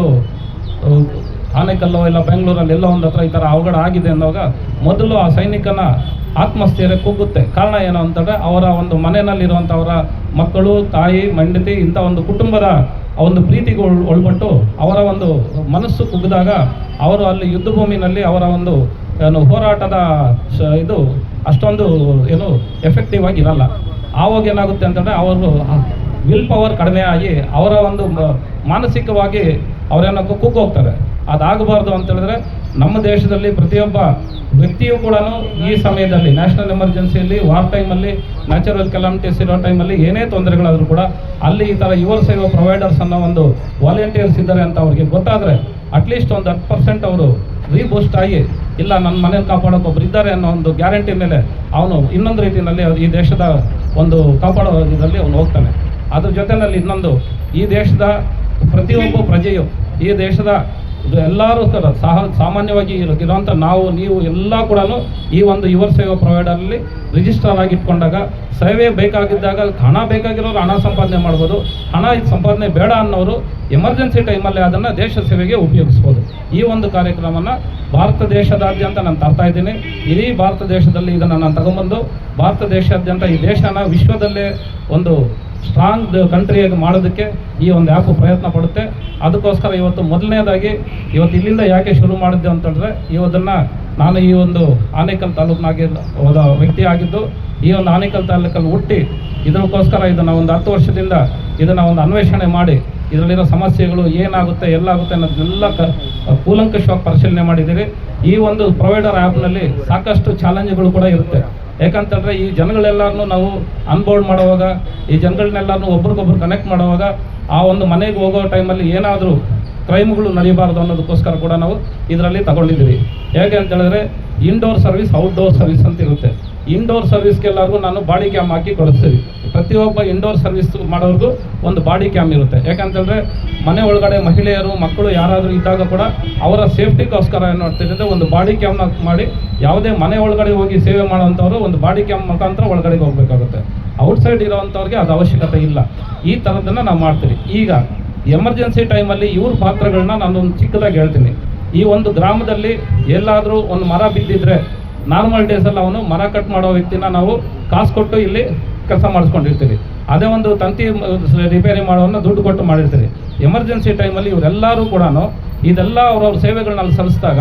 ಆನೆಕಲ್ಲೋ ಇಲ್ಲ ಬೆಂಗಳೂರಲ್ಲಿ ಎಲ್ಲೋ ಒಂದು ಹತ್ರ ಈ ಥರ ಅವಘಡ ಆಗಿದೆ ಅನ್ನೋವಾಗ ಮೊದಲು ಆ ಸೈನಿಕನ ಆತ್ಮಸ್ಥೈರ್ಯ ಕುಗ್ಗುತ್ತೆ. ಕಾರಣ ಏನು ಅಂತಂದರೆ, ಅವರ ಒಂದು ಮನೆಯಲ್ಲಿರುವಂಥವರ ಮಕ್ಕಳು, ತಾಯಿ, ಹೆಂಡತಿ, ಇಂಥ ಒಂದು ಕುಟುಂಬದ ಒಂದು ಪ್ರೀತಿಗೆ ಒಳಪಟ್ಟು ಅವರ ಒಂದು ಮನಸ್ಸು ಕುಗ್ಗಿದಾಗ ಅವರು ಅಲ್ಲಿ ಯುದ್ಧ ಭೂಮಿನಲ್ಲಿ ಅವರ ಒಂದು ಹೋರಾಟದ ಇದು ಅಷ್ಟೊಂದು ಎಫೆಕ್ಟಿವ್ ಆಗಿ ಇರಲ್ಲ. ಆವಾಗ ಏನಾಗುತ್ತೆ ಅಂತಂದರೆ, ಅವರು ವಿಲ್ ಪವರ್ ಕಡಿಮೆ ಆಗಿ ಅವರ ಒಂದು ಮಾನಸಿಕವಾಗಿ ಅವರೇನೋ ಕುಗ್ಗೋಗ್ತಾರೆ. ಅದಾಗಬಾರ್ದು ಅಂತ ಹೇಳಿದ್ರೆ ನಮ್ಮ ದೇಶದಲ್ಲಿ ಪ್ರತಿಯೊಬ್ಬ ವ್ಯಕ್ತಿಯೂ ಕೂಡ ಈ ಸಮಯದಲ್ಲಿ ನ್ಯಾಷನಲ್ ಎಮರ್ಜೆನ್ಸಿಯಲ್ಲಿ ವಾರ್ ಟೈಮಲ್ಲಿ ನ್ಯಾಚುರಲ್ ಕೆಲಾಮಿಟೀಸ್ ಇರೋ ಟೈಮಲ್ಲಿ ಏನೇ ತೊಂದರೆಗಳಾದರೂ ಕೂಡ ಅಲ್ಲಿ ಈ ಥರ ಯುವ ಸೇವಾ ಪ್ರೊವೈಡರ್ಸ್ ಅನ್ನೋ ಒಂದು ವಾಲಂಟಿಯರ್ಸ್ ಇದ್ದಾರೆ ಅಂತ ಅವ್ರಿಗೆ ಗೊತ್ತಾದರೆ ಅಟ್ಲೀಸ್ಟ್ ಒಂದು 10% ಅವರು ರೀಬೂಸ್ಟ್ ಆಗಿ ಇಲ್ಲ ನನ್ನ ಮನೇಲಿ ಕಾಪಾಡೋಕೆ ಒಬ್ರು ಇದ್ದಾರೆ ಅನ್ನೋ ಒಂದು ಗ್ಯಾರಂಟಿ ಮೇಲೆ ಅವನು ಇನ್ನೊಂದು ರೀತಿಯಲ್ಲಿ ಈ ದೇಶದ ಒಂದು ಕಾಪಾಡೋ ಇದರಲ್ಲಿ ಅವನು ಹೋಗ್ತಾನೆ. ಅದ್ರ ಜೊತೆಯಲ್ಲಿ ಇನ್ನೊಂದು ಈ ದೇಶದ ಪ್ರತಿಯೊಬ್ಬ ಪ್ರಜೆಯು ಈ ದೇಶದ ಎಲ್ಲರೂ ಸಾಮಾನ್ಯವಾಗಿ ಇರೋಂಥ ನಾವು ನೀವು ಎಲ್ಲ ಕೂಡ ಈ ಒಂದು ಯುವ ಸೇವಾ ಪ್ರೊವೈಡರಲ್ಲಿ ರಿಜಿಸ್ಟರ್ ಆಗಿ ಇಟ್ಕೊಂಡಾಗ ಸೇವೆ ಬೇಕಾಗಿದ್ದಾಗ ಹಣ ಬೇಕಾಗಿರೋರು ಹಣ ಸಂಪಾದನೆ ಮಾಡ್ಬೋದು, ಹಣ ಸಂಪಾದನೆ ಬೇಡ ಅನ್ನೋರು ಎಮರ್ಜೆನ್ಸಿ ಟೈಮಲ್ಲಿ ಅದನ್ನು ದೇಶ ಸೇವೆಗೆ ಉಪಯೋಗಿಸ್ಬೋದು. ಈ ಒಂದು ಕಾರ್ಯಕ್ರಮವನ್ನು ಭಾರತ ದೇಶದಾದ್ಯಂತ ನಾನು ತರ್ತಾ ಇದ್ದೀನಿ. ಇಡೀ ಭಾರತ ದೇಶದಲ್ಲಿ ಇದನ್ನು ನಾನು ತಗೊಂಬಂದು ಭಾರತ ದೇಶಾದ್ಯಂತ ಈ ದೇಶನ ವಿಶ್ವದಲ್ಲೇ ಒಂದು ಸ್ಟ್ರಾಂಗ್ ಕಂಟ್ರಿಯಾಗಿ ಮಾಡೋದಕ್ಕೆ ಈ ಒಂದು ಆ್ಯಪು ಪ್ರಯತ್ನ ಪಡುತ್ತೆ. ಅದಕ್ಕೋಸ್ಕರ ಇವತ್ತು ಮೊದಲನೇದಾಗಿ ಇವತ್ತು ಇಲ್ಲಿಂದ ಯಾಕೆ ಶುರು ಮಾಡಿದ್ದೆ ಅಂತಂದರೆ ಇವತ್ತನ್ನು ನಾನು ಈ ಒಂದು ಆನೇಕಲ್ ತಾಲೂಕಿನಾಗಿ ಹೋದ ವ್ಯಕ್ತಿ ಆಗಿದ್ದು ಈ ಒಂದು ಆನೇಕಲ್ ತಾಲೂಕಲ್ಲಿ ಹುಟ್ಟಿ ಇದಕ್ಕೋಸ್ಕರ ಇದನ್ನು ಒಂದು 10 ವರ್ಷದಿಂದ ಇದನ್ನು ಒಂದು ಅನ್ವೇಷಣೆ ಮಾಡಿ ಇದರಲ್ಲಿರೋ ಸಮಸ್ಯೆಗಳು ಏನಾಗುತ್ತೆ ಎಲ್ಲಾಗುತ್ತೆ ಅನ್ನೋದನ್ನೆಲ್ಲ ಕೂಲಂಕಷವಾಗಿ ಪರಿಶೀಲನೆ ಮಾಡಿದ್ದೀರಿ. ಈ ಒಂದು ಪ್ರೊವೈಡರ್ ಆ್ಯಪ್ನಲ್ಲಿ ಸಾಕಷ್ಟು ಚಾಲೆಂಜ್ಗಳು ಕೂಡ ಇರುತ್ತೆ. ಯಾಕಂತಂದರೆ ಈ ಜನಗಳೆಲ್ಲರನ್ನೂ ನಾವು ಅನ್ಬೋರ್ಡ್ ಮಾಡುವಾಗ ಈ ಜನಗಳನ್ನೆಲ್ಲರನ್ನೂ ಒಬ್ರಿಗೊಬ್ರು ಕನೆಕ್ಟ್ ಮಾಡುವಾಗ ಆ ಒಂದು ಮನೆಗೆ ಹೋಗೋ ಟೈಮಲ್ಲಿ ಏನಾದರೂ ಕ್ರೈಮ್ಗಳು ನಡೀಬಾರ್ದು ಅನ್ನೋದಕ್ಕೋಸ್ಕರ ಕೂಡ ನಾವು ಇದರಲ್ಲಿ ತಗೊಂಡಿದ್ದೀವಿ. ಹೇಗೆ ಅಂತ ಹೇಳಿದ್ರೆ ಇಂಡೋರ್ ಸರ್ವಿಸ್ ಔಟ್ಡೋರ್ ಸರ್ವಿಸ್ ಅಂತ ಇರುತ್ತೆ. ಇಂಡೋರ್ ಸರ್ವಿಸ್ಗೆಲ್ಲರಿಗೂ ನಾನು ಬಾಡಿ ಕ್ಯಾಮ್ ಹಾಕಿ ಕೊಡಿಸ್ತೀವಿ. ಪ್ರತಿಯೊಬ್ಬ ಇಂಡೋರ್ ಸರ್ವಿಸ್ ಮಾಡೋರ್ಗೂ ಒಂದು ಬಾಡಿ ಕ್ಯಾಮ್ ಇರುತ್ತೆ. ಯಾಕಂತಂದರೆ ಮನೆ ಒಳಗಡೆ ಮಹಿಳೆಯರು ಮಕ್ಕಳು ಯಾರಾದರೂ ಇದ್ದಾಗ ಕೂಡ ಅವರ ಸೇಫ್ಟಿಗೋಸ್ಕರ ಏನು ಮಾಡ್ತಿದ್ರೆ ಒಂದು ಬಾಡಿ ಕ್ಯಾಮ್ನ ಮಾಡಿ ಯಾವುದೇ ಮನೆ ಒಳಗಡೆ ಹೋಗಿ ಸೇವೆ ಮಾಡೋವಂಥವ್ರು ಒಂದು ಬಾಡಿ ಕ್ಯಾಮ್ ಮುಖಾಂತರ ಒಳಗಡೆಗೆ ಹೋಗಬೇಕಾಗುತ್ತೆ. ಔಟ್ಸೈಡ್ ಇರೋವಂಥವ್ರಿಗೆ ಅದು ಅವಶ್ಯಕತೆ ಇಲ್ಲ. ಈ ಥರದನ್ನು ನಾವು ಮಾಡ್ತೀವಿ. ಈಗ ಎಮರ್ಜೆನ್ಸಿ ಟೈಮಲ್ಲಿ ಇವ್ರ ಪಾತ್ರಗಳನ್ನ ನಾನು ಒಂದು ಚಿಕ್ಕದಾಗಿ ಹೇಳ್ತೀನಿ. ಈ ಒಂದು ಗ್ರಾಮದಲ್ಲಿ ಎಲ್ಲಾದರೂ ಒಂದು ಮರ ಬಿದ್ದಿದ್ರೆ ನಾರ್ಮಲ್ ಡೇಸಲ್ಲಿ ಅವನು ಮರ ಕಟ್ ಮಾಡೋ ವ್ಯಕ್ತಿನ ನಾವು ಕಾಸು ಕೊಟ್ಟು ಇಲ್ಲಿ ಕೆಲಸ ಮಾಡಿಸ್ಕೊಂಡಿರ್ತೀವಿ. ಅದೇ ಒಂದು ತಂತಿ ರಿಪೇರಿ ಮಾಡೋನ್ನ ದುಡ್ಡು ಕೊಟ್ಟು ಮಾಡಿರ್ತೀವಿ. ಎಮರ್ಜೆನ್ಸಿ ಟೈಮಲ್ಲಿ ಇವರೆಲ್ಲರೂ ಕೂಡ ಇದೆಲ್ಲ ಅವ್ರವ್ರ ಸೇವೆಗಳನ್ನ ಸಲ್ಲಿಸಿದಾಗ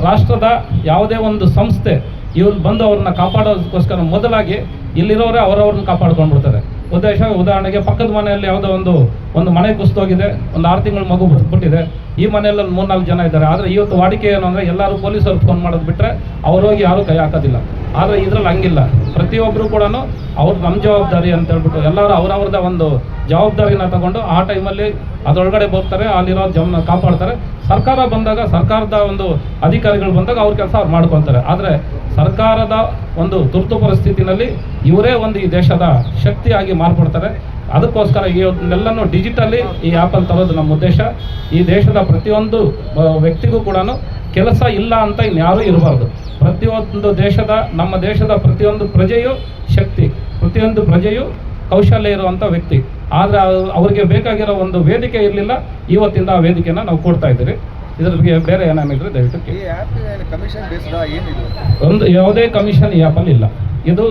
ರಾಷ್ಟ್ರದ ಯಾವುದೇ ಒಂದು ಸಂಸ್ಥೆ ಇವ್ರು ಬಂದು ಅವ್ರನ್ನ ಕಾಪಾಡೋದಕ್ಕೋಸ್ಕರ ಮೊದಲಾಗಿ ಇಲ್ಲಿರೋರೇ ಅವರವ್ರನ್ನ ಕಾಪಾಡ್ಕೊಂಡ್ಬಿಡ್ತಾರೆ. ಉದಾಹರಣೆಗೆ ಪಕ್ಕದ ಮನೆಯಲ್ಲಿ ಯಾವುದೋ ಒಂದು ಮನೆ ಕುಸಿದೋಗಿದೆ, ಒಂದು 6 ತಿಂಗಳು ಮಗು ಬಿಟ್ಟಿದೆ, ಈ ಮನೆಯಲ್ಲಿ 3-4 ಜನ ಇದ್ದಾರೆ. ಆದರೆ ಇವತ್ತು ವಾಡಿಕೆ ಏನು ಅಂದರೆ ಎಲ್ಲರೂ ಪೊಲೀಸರು ಫೋನ್ ಮಾಡೋದು ಬಿಟ್ಟರೆ ಅವ್ರೋಗಿ ಯಾರೂ ಕೈ ಹಾಕೋದಿಲ್ಲ. ಆದರೆ ಇದರಲ್ಲಿ ಹಂಗಿಲ್ಲ. ಪ್ರತಿಯೊಬ್ಬರು ಕೂಡ ಅವ್ರು ನಮ್ಮ ಜವಾಬ್ದಾರಿ ಅಂತ ಹೇಳ್ಬಿಟ್ಟು ಎಲ್ಲರೂ ಅವರವ್ರದ್ದ ಒಂದು ಜವಾಬ್ದಾರಿನ ತಗೊಂಡು ಆ ಟೈಮಲ್ಲಿ ಅದರೊಳಗಡೆ ಹೋಗ್ತಾರೆ, ಅಲ್ಲಿರೋ ಜನ ಕಾಪಾಡ್ತಾರೆ. ಸರ್ಕಾರ ಬಂದಾಗ ಸರ್ಕಾರದ ಒಂದು ಅಧಿಕಾರಿಗಳು ಬಂದಾಗ ಅವ್ರ ಕೆಲಸ ಅವ್ರು ಮಾಡ್ಕೊತಾರೆ. ಆದರೆ ಸರ್ಕಾರದ ಒಂದು ತುರ್ತು ಪರಿಸ್ಥಿತಿನಲ್ಲಿ ಇವರೇ ಒಂದು ಈ ದೇಶದ ಶಕ್ತಿಯಾಗಿ ಮಾರ್ಪಡ್ತಾರೆ. ಅದಕ್ಕೋಸ್ಕರ ಇವನ್ನೆಲ್ಲನೂ ಡಿಜಿಟಲಿ ಈ ಆ್ಯಪಲ್ಲಿ ತರೋದು ನಮ್ಮ ಉದ್ದೇಶ. ಈ ದೇಶದ ಪ್ರತಿಯೊಂದು ವ್ಯಕ್ತಿಗೂ ಕೂಡ ಕೆಲಸ ಇಲ್ಲ ಅಂತ ಇನ್ಯಾರೂ ಇರಬಾರ್ದು. ಪ್ರತಿಯೊಂದು ನಮ್ಮ ದೇಶದ ಪ್ರತಿಯೊಂದು ಪ್ರಜೆಯು ಶಕ್ತಿ, ಪ್ರತಿಯೊಂದು ಪ್ರಜೆಯು ಕೌಶಲ್ಯ ಇರುವಂಥ ವ್ಯಕ್ತಿ. ಆದರೆ ಅವರಿಗೆ ಬೇಕಾಗಿರೋ ಒಂದು ವೇದಿಕೆ ಇರಲಿಲ್ಲ. ಇವತ್ತಿಂದ ಆ ವೇದಿಕೆನ ನಾವು ಕೊಡ್ತಾ ಇದ್ದೀವಿ. ಇದರಿಗೆ ಬೇರೆ ಏನೇನಿದ್ರೆ ದಯವಿಟ್ಟು ಒಂದು ಯಾವುದೇ ಕಮಿಷನ್ ಈ ಆ್ಯಪಲ್ಲಿ ಇಲ್ಲ. ಇದು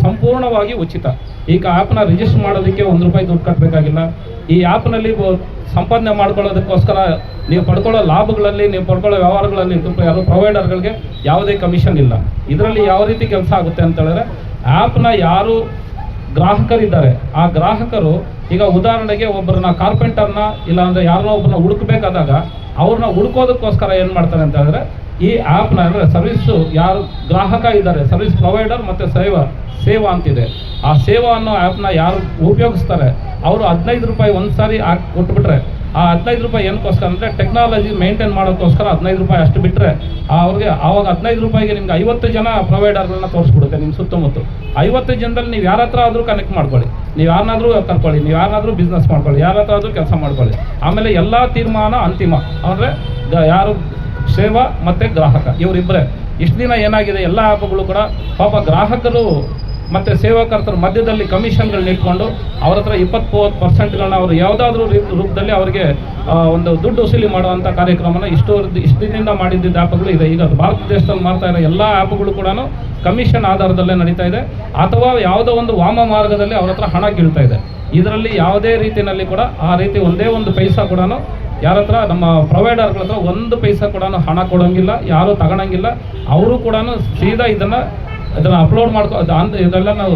ಸಂಪೂರ್ಣವಾಗಿ ಉಚಿತ. ಈಗ ಆ್ಯಪ್ನ ರಿಜಿಸ್ಟರ್ ಮಾಡೋದಕ್ಕೆ ₹1 ದುಡ್ಡು ಕಟ್ಟಬೇಕಾಗಿಲ್ಲ. ಈ ಆ್ಯಪ್ನಲ್ಲಿ ಸಂಪಾದನೆ ಮಾಡ್ಕೊಳ್ಳೋದಕ್ಕೋಸ್ಕರ ನೀವು ಪಡ್ಕೊಳ್ಳೋ ಲಾಭಗಳಲ್ಲಿ ನೀವು ಪಡ್ಕೊಳ್ಳೋ ವ್ಯವಹಾರಗಳಲ್ಲಿ ಯಾರು ಪ್ರೊವೈಡರ್ಗಳಿಗೆ ಯಾವುದೇ ಕಮಿಷನ್ ಇಲ್ಲ. ಇದರಲ್ಲಿ ಯಾವ ರೀತಿ ಕೆಲಸ ಆಗುತ್ತೆ ಅಂತ ಹೇಳಿದ್ರೆ ಆ್ಯಪ್ನ ಯಾರು ಗ್ರಾಹಕರಿದ್ದಾರೆ ಆ ಗ್ರಾಹಕರು ಈಗ ಉದಾಹರಣೆಗೆ ಒಬ್ಬರನ್ನ ಕಾರ್ಪೆಂಟರ್ನ ಇಲ್ಲಾಂದರೆ ಯಾರನ್ನೋ ಒಬ್ಬರನ್ನ ಹುಡುಕಬೇಕಾದಾಗ ಅವ್ರನ್ನ ಹುಡುಕೋದಕ್ಕೋಸ್ಕರ ಏನು ಮಾಡ್ತಾರೆ ಅಂತ ಹೇಳಿದ್ರೆ ಈ ಆ್ಯಪ್ನ ಅಂದರೆ ಸರ್ವಿಸ್ಸು ಯಾರು ಗ್ರಾಹಕ ಇದ್ದಾರೆ, ಸರ್ವಿಸ್ ಪ್ರೊವೈಡರ್ ಮತ್ತು ಸೇವಾ ಅಂತಿದೆ. ಆ ಸೇವಾ ಅನ್ನೋ ಆ್ಯಪ್ನ ಯಾರು ಉಪಯೋಗಿಸ್ತಾರೆ ಅವರು ₹15 ಒಂದು ಸಾರಿ ಹಾಕಿ ಕೊಟ್ಬಿಟ್ರೆ ಆ ₹15 ಏನಕ್ಕೋಸ್ಕರ ಅಂದರೆ ಟೆಕ್ನಾಲಜಿ ಮೇಂಟೈನ್ ಮಾಡೋಕ್ಕೋಸ್ಕರ ₹15 ಅಷ್ಟು ಬಿಟ್ಟರೆ ಅವ್ರಿಗೆ ಆವಾಗ ₹15ಗೆ ನಿಮ್ಗೆ 50 ಜನ ಪ್ರೊವೈಡರ್ಗಳನ್ನ ತೋರಿಸ್ಬಿಡುತ್ತೆ ನಿಮ್ಮ ಸುತ್ತಮುತ್ತ. 50 ಜನದಲ್ಲಿ ನೀವು ಯಾರ ಹತ್ರ ಆದರೂ ಕನೆಕ್ಟ್ ಮಾಡ್ಕೊಳ್ಳಿ, ನೀವು ಯಾರನ್ನಾದರೂ ಕರ್ಕೊಳ್ಳಿ, ನೀವು ಯಾರನ್ನಾದರೂ ಬಿಸ್ನೆಸ್ ಮಾಡ್ಕೊಳ್ಳಿ, ಯಾರ ಹತ್ರ ಆದರೂ ಕೆಲಸ ಮಾಡ್ಕೊಳ್ಳಿ. ಆಮೇಲೆ ಎಲ್ಲ ತೀರ್ಮಾನ ಅಂತಿಮ ಅಂದರೆ ಯಾರು ಸೇವಾ ಮತ್ತು ಗ್ರಾಹಕ ಇವರಿಬ್ಬರೇ. ಇಷ್ಟು ದಿನ ಏನಾಗಿದೆ ಎಲ್ಲ ಆ್ಯಪ್ಗಳು ಕೂಡ ಪಾಪ ಗ್ರಾಹಕರು ಮತ್ತು ಸೇವಾಕರ್ತರ ಮಧ್ಯದಲ್ಲಿ ಕಮಿಷನ್ಗಳನ್ನ ಇಟ್ಕೊಂಡು ಅವ್ರ ಹತ್ರ 20-30%ಗಳನ್ನ ಅವರು ಯಾವುದಾದ್ರೂ ರೂಪದಲ್ಲಿ ಅವರಿಗೆ ಒಂದು ದುಡ್ಡು ವಸೂಲಿ ಮಾಡುವಂಥ ಕಾರ್ಯಕ್ರಮನ ಇಷ್ಟು ದಿನದಿಂದ ಮಾಡಿದ್ದ ಆ್ಯಪ್ಗಳು ಇದೆ. ಈಗ ಭಾರತ ದೇಶದಲ್ಲಿ ಮಾಡ್ತಾ ಇರೋ ಎಲ್ಲ ಆ್ಯಪ್ಗಳು ಕೂಡ ಕಮಿಷನ್ ಆಧಾರದಲ್ಲೇ ನಡೀತಾ ಇದೆ ಅಥವಾ ಯಾವುದೋ ಒಂದು ವಾಮ ಮಾರ್ಗದಲ್ಲಿ ಅವ್ರ ಹತ್ರ ಹಣ ಕೀಳ್ತಾ ಇದೆ. ಇದರಲ್ಲಿ ಯಾವುದೇ ರೀತಿಯಲ್ಲಿ ಕೂಡ ಆ ರೀತಿ ಒಂದೇ ಒಂದು ಪೈಸಾ ಕೂಡ ಯಾರ ಹತ್ರ ನಮ್ಮ ಪ್ರೊವೈಡರ್ಗಳ ಹತ್ರ ಒಂದು ಪೈಸಾ ಕೂಡ ಹಣ ಕೊಡೋಂಗಿಲ್ಲ, ಯಾರೂ ತಗೊಳಂಗಿಲ್ಲ. ಅವರು ಕೂಡ ಸೀದಾ ಇದನ್ನು ಅಪ್ಲೋಡ್ ಇದೆಲ್ಲ ನಾವು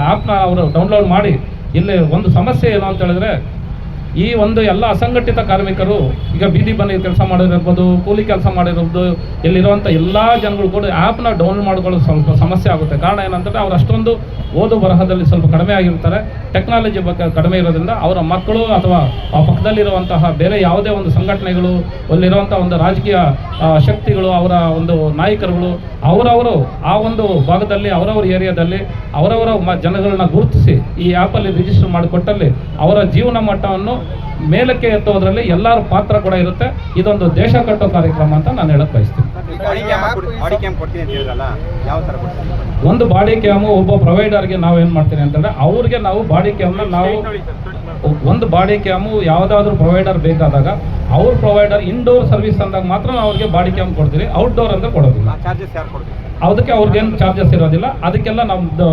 ಆ್ಯಪ್ನ ಅವರು ಡೌನ್ಲೋಡ್ ಮಾಡಿ. ಇಲ್ಲಿ ಒಂದು ಸಮಸ್ಯೆ ಏನು ಅಂತ ಹೇಳಿದ್ರೆ ಈ ಒಂದು ಎಲ್ಲ ಅಸಂಘಟಿತ ಕಾರ್ಮಿಕರು ಈಗ ಬೀದಿ ಬನ್ನಿ ಕೆಲಸ ಮಾಡಿರ್ಬೋದು, ಕೂಲಿ ಕೆಲಸ ಮಾಡಿರೋದು, ಇಲ್ಲಿರುವಂಥ ಎಲ್ಲ ಜನಗಳು ಕೂಡ ಆ್ಯಪ್ನ ಡೌನ್ಲೋಡ್ ಮಾಡ್ಕೊಳ್ಳೋದು ಸ್ವಲ್ಪ ಸಮಸ್ಯೆ ಆಗುತ್ತೆ. ಕಾರಣ ಏನಂತಂದರೆ ಅವ್ರು ಅಷ್ಟೊಂದು ಓದು ಬರಹದಲ್ಲಿ ಸ್ವಲ್ಪ ಕಡಿಮೆ ಆಗಿರ್ತಾರೆ. ಟೆಕ್ನಾಲಜಿ ಬಗ್ಗೆ ಕಡಿಮೆ ಇರೋದ್ರಿಂದ ಅವರ ಮಕ್ಕಳು ಅಥವಾ ಆ ಪಕ್ಕದಲ್ಲಿರುವಂತಹ ಬೇರೆ ಯಾವುದೇ ಒಂದು ಸಂಘಟನೆಗಳು, ಅಲ್ಲಿರುವಂಥ ಒಂದು ರಾಜಕೀಯ ಶಕ್ತಿಗಳು, ಅವರ ಒಂದು ನಾಯಕರುಗಳು ಅವರವರು ಆ ಒಂದು ಭಾಗದಲ್ಲಿ ಅವರವರ ಏರಿಯಾದಲ್ಲಿ ಅವರವರ ಜನಗಳನ್ನ ಗುರುತಿಸಿ ಈ ಆ್ಯಪಲ್ಲಿ ರಿಜಿಸ್ಟರ್ ಮಾಡಿಕೊಟ್ಟಲ್ಲಿ ಅವರ ಜೀವನ ಮಟ್ಟವನ್ನು ಮೇಲಕ್ಕೆ ಎತ್ತೋದ್ರಲ್ಲಿ ಎಲ್ಲರ ಪಾತ್ರ ಕೂಡ ಇರುತ್ತೆ. ಇದೊಂದು ದೇಶ ಕಟ್ಟೋ ಕಾರ್ಯಕ್ರಮ ಅಂತ ನಾನು ಹೇಳಕ್ ಬಯಸ್ತೀನಿ. ಒಂದು ಬಾಡಿ ಕ್ಯಾಮು ಒಬ್ಬ ಪ್ರೊವೈಡರ್ಗೆ ನಾವು ಏನು ಮಾಡ್ತೀನಿ ಅಂತಂದರೆ ಅವ್ರಿಗೆ ನಾವು ಬಾಡಿ ಕ್ಯಾಮ್ನ ನಾವು ಒಂದು ಬಾಡಿ ಕ್ಯಾಮು ಯಾವುದಾದ್ರೂ ಪ್ರೊವೈಡರ್ ಬೇಕಾದಾಗ ಅವ್ರ ಪ್ರೊವೈಡರ್ ಇಂಡೋರ್ ಸರ್ವಿಸ್ ಅಂದಾಗ ಮಾತ್ರ ನಾವು ಅವ್ರಿಗೆ ಬಾಡಿ ಕ್ಯಾಮ್ ಕೊಡ್ತೀವಿ. ಔಟ್ಡೋರ್ ಅಂತ ಕೊಡೋದಿಲ್ಲ. ಅದಕ್ಕೆ ಅವ್ರಿಗೇನು ಚಾರ್ಜಸ್ ಇರೋದಿಲ್ಲ. ಅದಕ್ಕೆಲ್ಲ ನಮ್ದು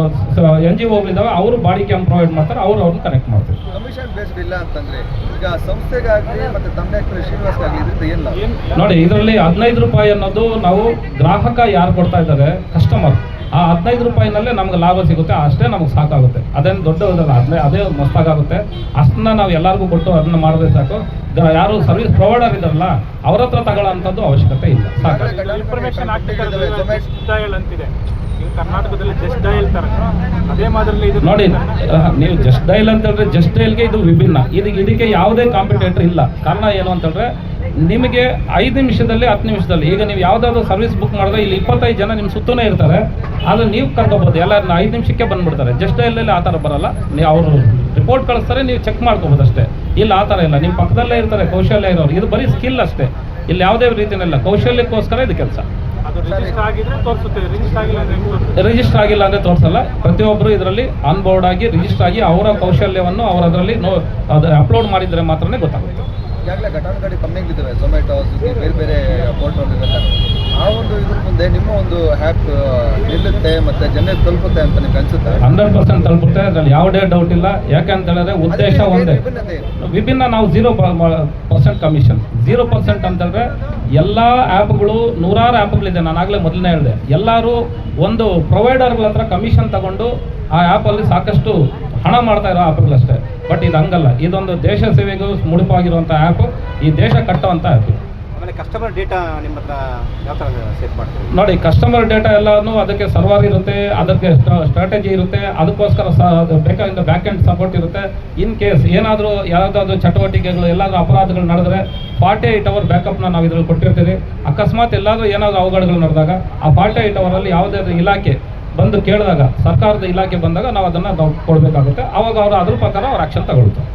NGOಗಳಿದ್ದಾವೆ, ಅವರು ಬಾಡಿ ಕ್ಯಾಮ್ ಪ್ರೊವೈಡ್ ಮಾಡ್ತಾರೆ, ಅವ್ರನ್ನ ಕನೆಕ್ಟ್ ಮಾಡ್ತೀವಿ. ಕಮಿಷನ್ ಬೇಸ್ಡ್ ಇಲ್ಲ ಅಂತಂದ್ರೆ ಈಗ ಸಂಸ್ಥೆಗಾಗಲಿ ಮತ್ತೆ ತಮ್ಮ ಶ್ರೀನಿವಾಸ್ಗಾಗಲಿ ಇದರಿಂದ ಏನಿಲ್ಲ ನೋಡಿ, ಇದರಲ್ಲಿ 15 ರೂಪಾಯಿ ಅನ್ನೋದು ನಾವು ಗ್ರಾಹಕ ಯಾರು ಕೊಡ್ತಾ ಇದ್ದಾರೆ ಕಸ್ಟಮರ್, ಆ 15 ರೂಪಾಯಿನಲ್ಲೇ ನಮ್ಗೆ ಲಾಭ ಸಿಗುತ್ತೆ. ಅಷ್ಟೇ ನಮಗೆ ಸಾಕಾಗುತ್ತೆ. ಅದೇನು ದೊಡ್ಡದಲ್ಲ, ಅದೇ ಮಸ್ತಾಗುತ್ತೆ. ಅಷ್ಟನ್ನ ನಾವು ಎಲ್ಲರಿಗೂ ಕೊಟ್ಟು ಅದನ್ನ ಮಾಡಿದ್ರೆ ಸಾಕು. ಯಾರು ಸರ್ವಿಸ್ ಪ್ರೊವೈಡರ್ ಇದ್ದಾರಲ್ಲ ಅವ್ರ ಹತ್ರ ತಗೊಳ್ಳೋಂಥದ್ದು ಅವಶ್ಯಕತೆ ಇಲ್ಲ. ಸಾಕು. ಇನ್ಫಾರ್ಮೇಶನ್ ಅಂತಿದೆ ಕರ್ನಾಟಕದಲ್ಲಿ ಜಸ್ಟ್ ಡಯಲ್ ತರ ಅದೇ ಮಾದರಿಯಲ್ಲಿ ಇದು ನೋಡಿ, ನೀವು ಜಸ್ಟ್ ಡಯಲ್ ಅಂತ ಹೇಳಿದ್ರೆ ಜಸ್ಟ್ ಡಯಲ್ಗೆ ಇದು ವಿಭಿನ್ನ. ಇದಕ್ಕೆ ಯಾವುದೇ ಕಾಂಪಿಟೇಟರ್ ಇಲ್ಲ. ಕಾರಣ ಏನು ಅಂತಂದ್ರೆ ನಿಮಗೆ 5 ನಿಮಿಷದಲ್ಲಿ 10 ನಿಮಿಷದಲ್ಲಿ ಈಗ ನೀವು ಯಾವುದಾದ್ರು ಸರ್ವಿಸ್ ಬುಕ್ ಮಾಡಿದ್ರೆ ಇಲ್ಲಿ 25 ಜನ ನಿಮ್ಮ ಸುತ್ತನೇ ಇರ್ತಾರೆ. ಆದರೆ ನೀವು ಕರ್ಕೋಬೋದು, ಎಲ್ಲರನ್ನ 5 ನಿಮಿಷಕ್ಕೆ ಬಂದ್ಬಿಡ್ತಾರೆ. ಜಸ್ಟ್ ಡಯಲಲ್ಲಿ ಆ ಥರ ಬರಲ್ಲ. ನೀವು ಅವರು ರಿಪೋರ್ಟ್ ಕಳಿಸ್ತಾರೆ, ನೀವು ಚೆಕ್ ಮಾಡ್ಕೋಬೋದು ಅಷ್ಟೇ. ಇಲ್ಲಿ ಆ ಥರ ಇಲ್ಲ, ನಿಮ್ಮ ಪಕ್ಕದಲ್ಲೇ ಇರ್ತಾರೆ ಕೌಶಲ್ಯ ಇರೋರು. ಇದು ಬರೀ ಸ್ಕಿಲ್ ಅಷ್ಟೇ, ಇಲ್ಲಿ ಯಾವುದೇ ರೀತಿಯಲ್ಲ. ಕೌಶಲ್ಯಕ್ಕೋಸ್ಕರ ಇದು ಕೆಲಸ. ರಿಜಿಸ್ಟರ್ ಆಗಿಲ್ಲ ಅಂದರೆ ತೋರಿಸಲ್ಲ. ಪ್ರತಿಯೊಬ್ಬರು ಇದರಲ್ಲಿ ಆನ್ಬೋರ್ಡ್ ಆಗಿ ರಿಜಿಸ್ಟರ್ ಆಗಿ ಅವರ ಕೌಶಲ್ಯವನ್ನು ಅವರದರಲ್ಲಿ ಅಪ್ಲೋಡ್ ಮಾಡಿದರೆ ಮಾತ್ರನೇ ಗೊತ್ತಾಗುತ್ತೆ. ಈಗಾಗಲೇ ಘಟಾನುಘಟಿ ಕಂಪ್ನಿಗಳಿದ್ದಾವೆ, ಝೊಮ್ಯಾಟೊ, ಸ್ವಿಗ್ಗಿ, ಬೇರೆ ಬೇರೆ ಪೋರ್ಟಲ್ ಇವೆಲ್ಲ. ಆ ಒಂದು ಇದ್ರ ಮುಂದೆ ನಿಮ್ಮ ಒಂದು ಆ್ಯಪ್ ನಿಲ್ಲುತ್ತೆ ಮತ್ತು ಜನರಿಗೆ ತಲುಪುತ್ತೆ ಅಂತ ನಿಮ್ಗೆ ಅನ್ಸುತ್ತೆ? 100% ತಲುಪುತ್ತೆ, ಅದರಲ್ಲಿ ಯಾವುದೇ ಡೌಟ್ ಇಲ್ಲ. ಯಾಕಂತ ಹೇಳಿದ್ರೆ ಉದ್ದೇಶ ಒಂದೇ, ವಿಭಿನ್ನ. ನಾವು 0% ಕಮಿಷನ್. 0% ಅಂತಂದರೆ ಎಲ್ಲ ಆ್ಯಪ್ಗಳು, ನೂರಾರು ಆ್ಯಪ್ಗಳಿದೆ. ನಾನು ಆಗಲೇ ಮೊದಲನೇ ಹೇಳಿದೆ, ಎಲ್ಲರೂ ಒಂದು ಪ್ರೊವೈಡರ್ಗಳ ಹತ್ರ ಕಮಿಷನ್ ತಗೊಂಡು ಆ ಆ್ಯಪಲ್ಲಿ ಸಾಕಷ್ಟು ಹಣ ಮಾಡ್ತಾ ಇರೋ ಆ್ಯಪ್ಗಳಷ್ಟೇ. ಬಟ್ ಇದು ಹಂಗಲ್ಲ. ಇದೊಂದು ದೇಶ ಸೇವೆಗೂ ಮುಡುಪಾಗಿರುವಂಥ ಆ್ಯಪ್, ಈ ದೇಶ ಕಟ್ಟುವಂಥ ಆ್ಯಪ್. ಕಸ್ಟಮರ್ ಡೇಟಾ ನಿಮ್ಮ ಹತ್ರ ಯಾವ ಥರ ಸೆಟ್ ಮಾಡ್ತೀವಿ? ನೋಡಿ, ಕಸ್ಟಮರ್ ಡೇಟಾ ಎಲ್ಲನೂ ಅದಕ್ಕೆ ಸರ್ವರ್ ಇರುತ್ತೆ, ಅದಕ್ಕೆ ಸ್ಟ್ರಾಟಜಿ ಇರುತ್ತೆ, ಅದಕ್ಕೋಸ್ಕರ ಬೇಕಾದ ಬ್ಯಾಕ್ ಎಂಡ್ ಸಪೋರ್ಟ್ ಇರುತ್ತೆ. ಇನ್ ಕೇಸ್ ಏನಾದರೂ ಯಾವುದಾದ್ರೂ ಚಟುವಟಿಕೆಗಳು, ಎಲ್ಲಾದರೂ ಅಪರಾಧಗಳು ನಡೆದ್ರೆ 48 ಅವರ್ ಬ್ಯಾಕಪ್ನ ನಾವು ಇದರಲ್ಲಿ ಕೊಟ್ಟಿರ್ತೀವಿ. ಅಕಸ್ಮಾತ್ ಎಲ್ಲಾದರೂ ಏನಾದರೂ ಅವಘಡಗಳು ನಡೆದಾಗ ಆ 48 ಅವರಲ್ಲಿ ಯಾವುದೇ ಇಲಾಖೆ ಬಂದು ಕೇಳಿದಾಗ, ಸರ್ಕಾರದ ಇಲಾಖೆ ಬಂದಾಗ ನಾವು ಅದನ್ನು ಕೊಡಬೇಕಾಗುತ್ತೆ. ಆವಾಗ ಅವರು ಅದ್ರ ಪ್ರಕಾರ ಅವ್ರು ಆ್ಯಕ್ಷನ್ ತಗೊಳ್ತಾರೆ.